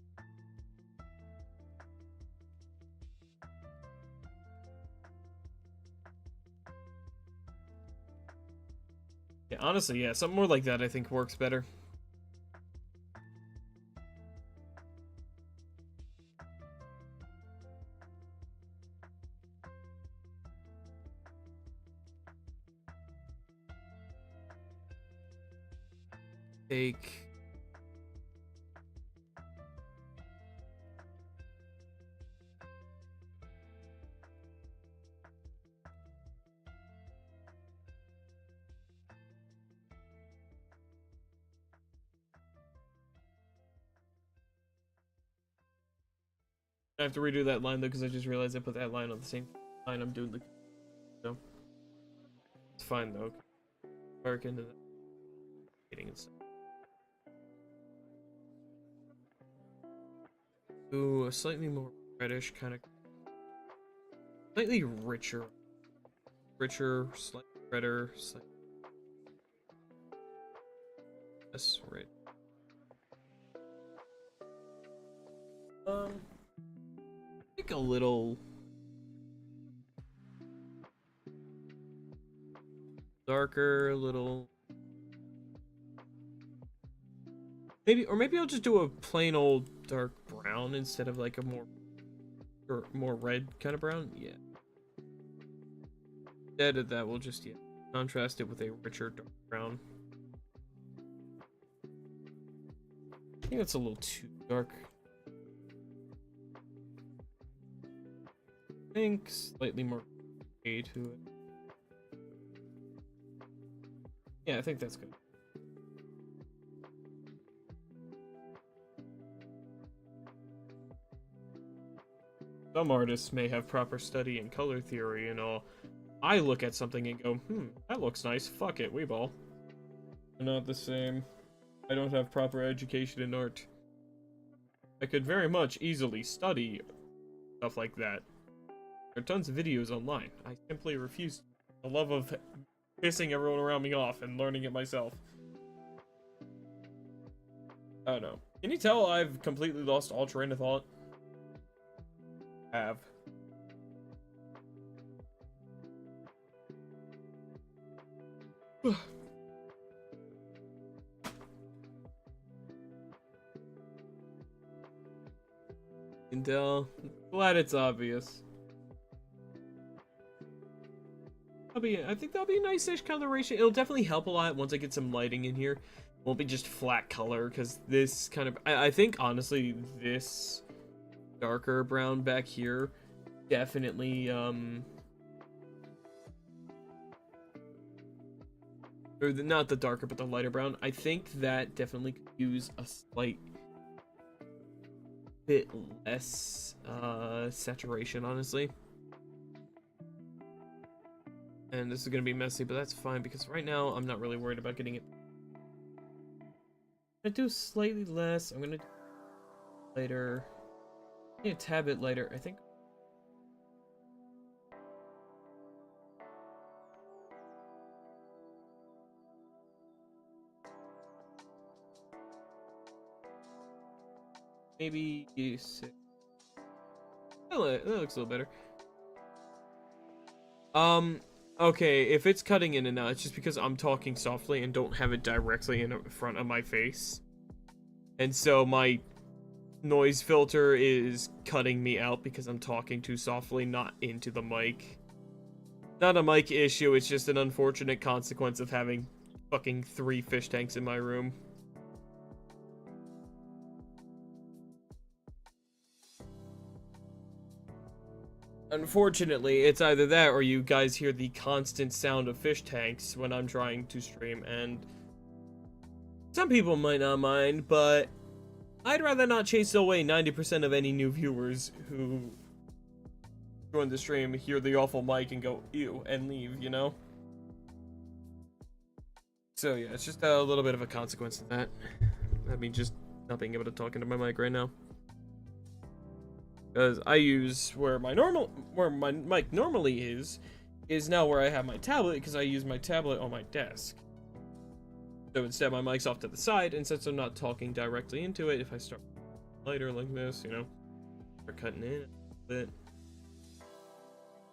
Yeah, honestly, yeah, something more like that I think works better. Take I have to redo that line though because I just realized I put that line on the same line I'm doing the so it's fine though. Work into that. Getting it. Ooh, a slightly more reddish kind of, slightly richer, slightly redder, slightly less red. I think a little darker, a little maybe, or maybe I'll just do a plain old dark brown instead of like a more red kind of brown. Yeah. Instead of that, we'll just contrast it with a richer dark brown. I think that's a little too dark. I think slightly more gray to it. Yeah, I think that's good. some artists may have proper study in color theory and all. I look at something and go, that looks nice. Fuck it, weeball. They're not the same. I don't have proper education in art. I could very much easily study stuff like that. There are tons of videos online. I simply refuse. The love of pissing everyone around me off and learning it myself. I don't know. Can you tell I've completely lost all train of thought? I have. Can tell. Glad it's obvious. I think that'll be a nice-ish coloration. It'll definitely help a lot once I get some lighting in here. It won't be just flat color, because this kind of... I think, honestly, this darker brown back here definitely, or not the darker, but the lighter brown. I think that definitely could use a slight bit less saturation, honestly. And this is gonna be messy, but that's fine because right now I'm not really worried about getting it. I'm gonna do slightly less. I'm gonna do lighter. A tad bit lighter, I think. Maybe 6. That looks a little better. Okay, if it's cutting in and out, it's just because I'm talking softly and don't have it directly in front of my face. And so my noise filter is cutting me out because I'm talking too softly, not into the mic. Not a mic issue, it's just an unfortunate consequence of having fucking 3 fish tanks in my room. Unfortunately, it's either that or you guys hear the constant sound of fish tanks when I'm trying to stream, and some people might not mind, but I'd rather not chase away 90% of any new viewers who join the stream, hear the awful mic, and go, ew, and leave, you know? So yeah, it's just a little bit of a consequence of that. I mean, just not being able to talk into my mic right now. Because I use where my mic normally is now where I have my tablet, because I use my tablet on my desk. So instead my mic's off to the side, and since I'm not talking directly into it, if I start lighter like this, you know, start cutting in a bit,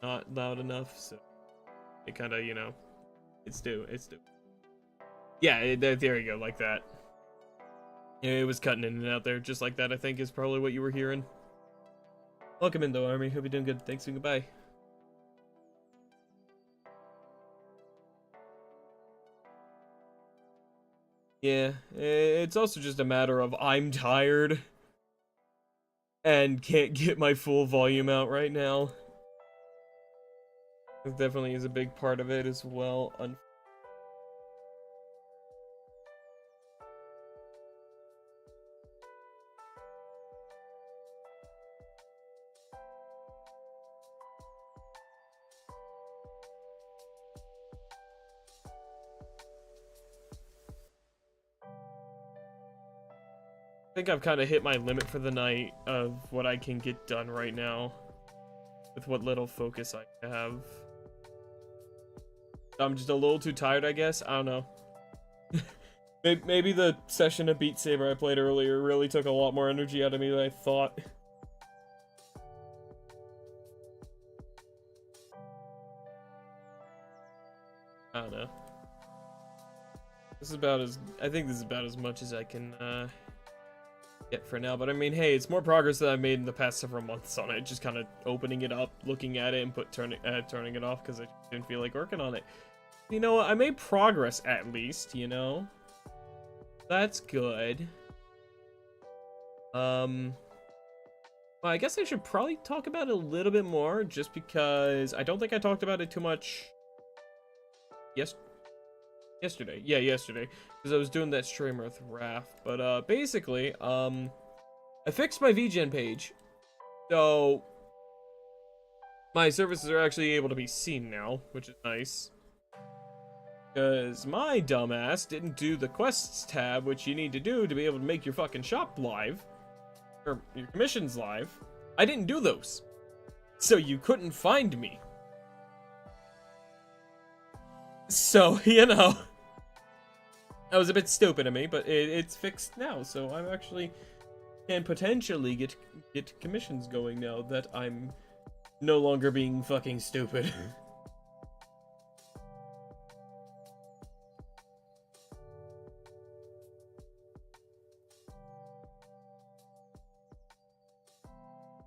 not loud enough, so it kind of, you know, it's due. Yeah, there you go, like that. Yeah, it was cutting in and out there, just like that, I think, is probably what you were hearing. Welcome in, though, Army. Hope you're doing good. Thanks and goodbye. Yeah, it's also just a matter of I'm tired and can't get my full volume out right now. It definitely is a big part of it as well. I think I've kind of hit my limit for the night of what I can get done right now with what little focus I have. I'm just a little too tired, I guess. I don't know. Maybe the session of Beat Saber I played earlier really took a lot more energy out of me than I thought. I don't know. I think this is about as much as I can, get for now, but I mean, hey, it's more progress that I've made in the past several months on it. Just kind of opening it up, looking at it, and turning it off because I didn't feel like working on it. You know what? I made progress at least. You know, that's good. Well, I guess I should probably talk about it a little bit more, just because I don't think I talked about it too much. Yesterday. Yeah, yesterday. Because I was doing that stream with Raph. But, basically, I fixed my VGen page. So, my services are actually able to be seen now, which is nice. Because my dumbass didn't do the quests tab, which you need to do to be able to make your fucking shop live. Or your commissions live. I didn't do those. So you couldn't find me. So, you know. That was a bit stupid of me, but it's fixed now. So I'm actually can potentially get commissions going now that I'm no longer being fucking stupid.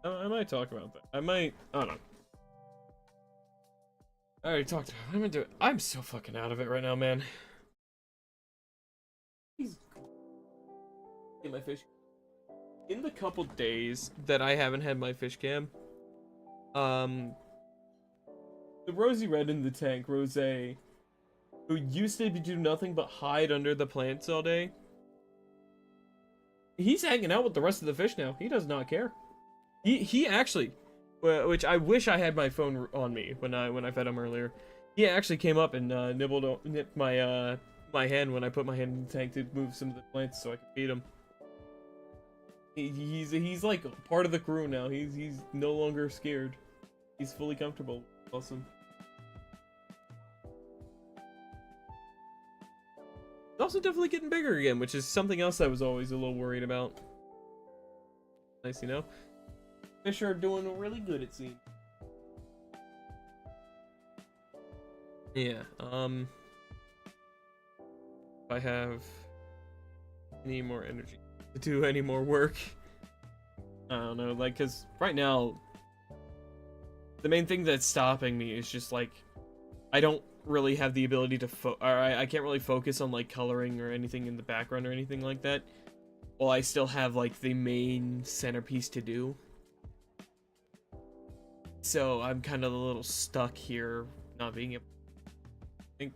I might talk about that. I don't know. I already talked about it. I'm gonna do it. I'm so fucking out of it right now, man. In my fish. In the couple days that I haven't had my fish cam, the Rosy Red in the tank, Rose, who used to do nothing but hide under the plants all day, he's hanging out with the rest of the fish now. He does not care. He actually, which I wish I had my phone on me when I fed him earlier. He actually came up and nipped my my hand when I put my hand in the tank to move some of the plants so I could feed him. He's like part of the crew now. He's no longer scared. He's fully comfortable. Awesome. It's also definitely getting bigger again, which is something else I was always a little worried about. Nice, you know. Fish are doing really good, it seems. Yeah. If I have any more energy to do any more work. I don't know, like, cause right now the main thing that's stopping me is just like I don't really have the ability to I can't really focus on like coloring or anything in the background or anything like that while I still have like the main centerpiece to do. So I'm kind of a little stuck here, not being able to think.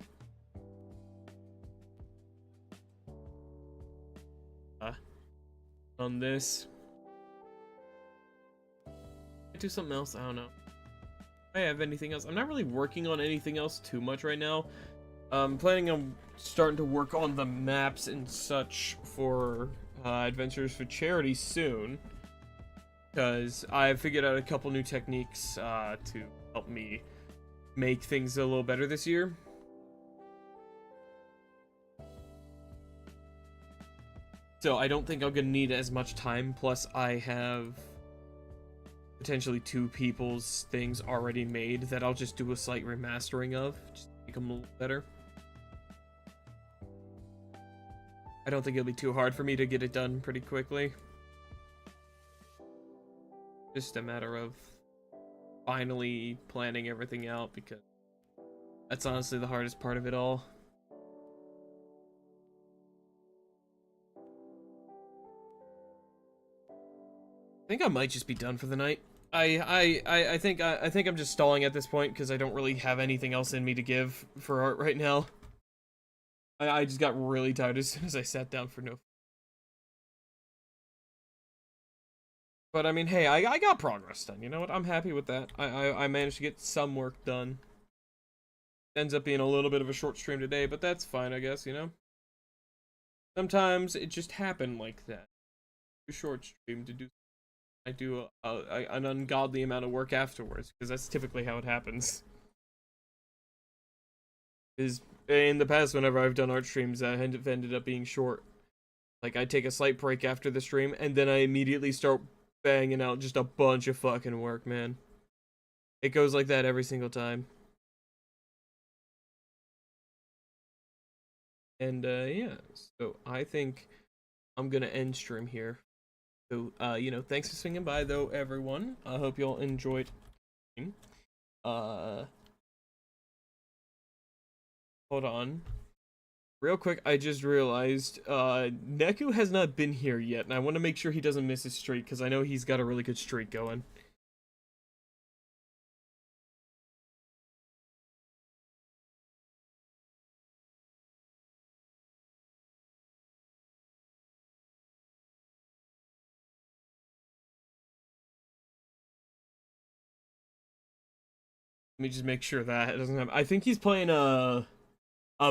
On this. I do something else, I don't know. If I have anything else. I'm not really working on anything else too much right now. I'm planning on starting to work on the maps and such for Adventures for Charity soon. Because I've figured out a couple new techniques to help me make things a little better this year. So I don't think I'm going to need as much time. Plus I have potentially 2 people's things already made that I'll just do a slight remastering of. Just make them a little better. I don't think it'll be too hard for me to get it done pretty quickly. Just a matter of finally planning everything out, because that's honestly the hardest part of it all. I think I might just be done for the night. I think I'm just stalling at this point because I don't really have anything else in me to give for art right now. I just got really tired as soon as I sat down for no. But I mean, hey, I got progress done. You know what? I'm happy with that. I managed to get some work done. Ends up being a little bit of a short stream today, but that's fine, I guess, you know? Sometimes it just happened like that. A short stream to do. I do an ungodly amount of work afterwards, because that's typically how it happens. Is in the past, whenever I've done art streams, I have ended up being short. Like, I take a slight break after the stream, and then I immediately start banging out just a bunch of fucking work, man. It goes like that every single time. And, yeah. So, I think I'm gonna end stream here. So, you know, thanks for swinging by, though, everyone. I hope you all enjoyed. Hold on. Real quick, I just realized, Neku has not been here yet, and I want to make sure he doesn't miss his streak, because I know he's got a really good streak going. Let me just make sure that it doesn't have. I think he's playing a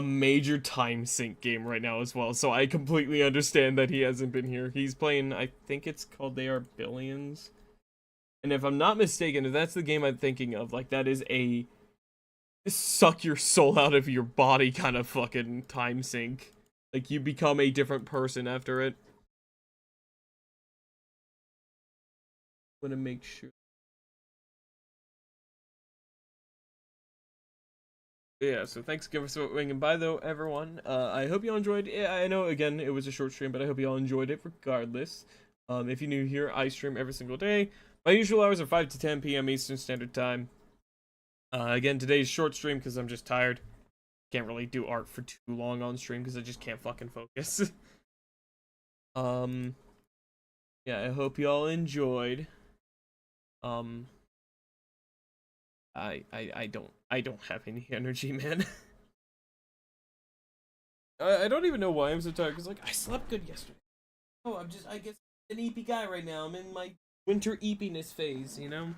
major time sink game right now as well, so I completely understand that he hasn't been here. He's playing, I think it's called They Are Billions. And if I'm not mistaken, if that's the game I'm thinking of, like, that is a suck your soul out of your body kind of fucking time sink. Like, you become a different person after it. I'm gonna make sure. Yeah, so thanks again for swinging by, though, everyone. I hope you all enjoyed. I know, again, it was a short stream, but I hope you all enjoyed it regardless. If you're new here, I stream every single day. My usual hours are 5 to 10 p.m. Eastern Standard Time. Again, today's short stream because I'm just tired. Can't really do art for too long on stream because I just can't fucking focus. Yeah, I hope you all enjoyed. I don't have any energy, man. I don't even know why I'm so tired, because, like, I slept good yesterday. Oh, I guess, an eepy guy right now. I'm in my winter eepiness phase, you know?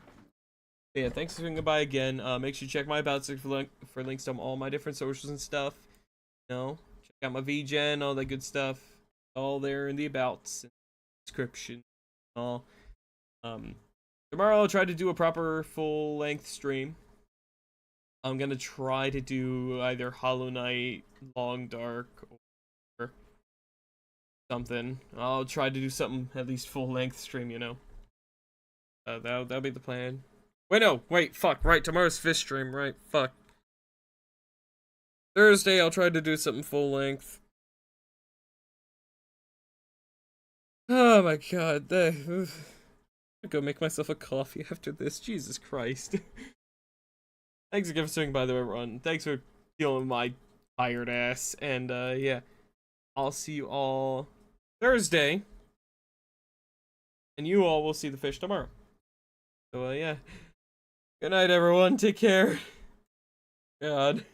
But yeah, thanks for swinging by again. Make sure you check my about section for links to all my different socials and stuff. You know, check out my VGen, all that good stuff. All there in the abouts, and description, all. Tomorrow I'll try to do a proper full-length stream. I'm gonna try to do either Hollow Knight, Long Dark, or something. I'll try to do something at least full-length stream, you know. That'll be the plan. Wait, fuck, right, tomorrow's fish stream, right, fuck. Thursday I'll try to do something full-length. Oh my god, I'll go make myself a coffee after this, Jesus Christ. Thanks again for swinging by, the way, everyone. Thanks for dealing with my tired ass. And, yeah. I'll see you all Thursday. And you all will see the fish tomorrow. So, yeah. Good night, everyone. Take care. God.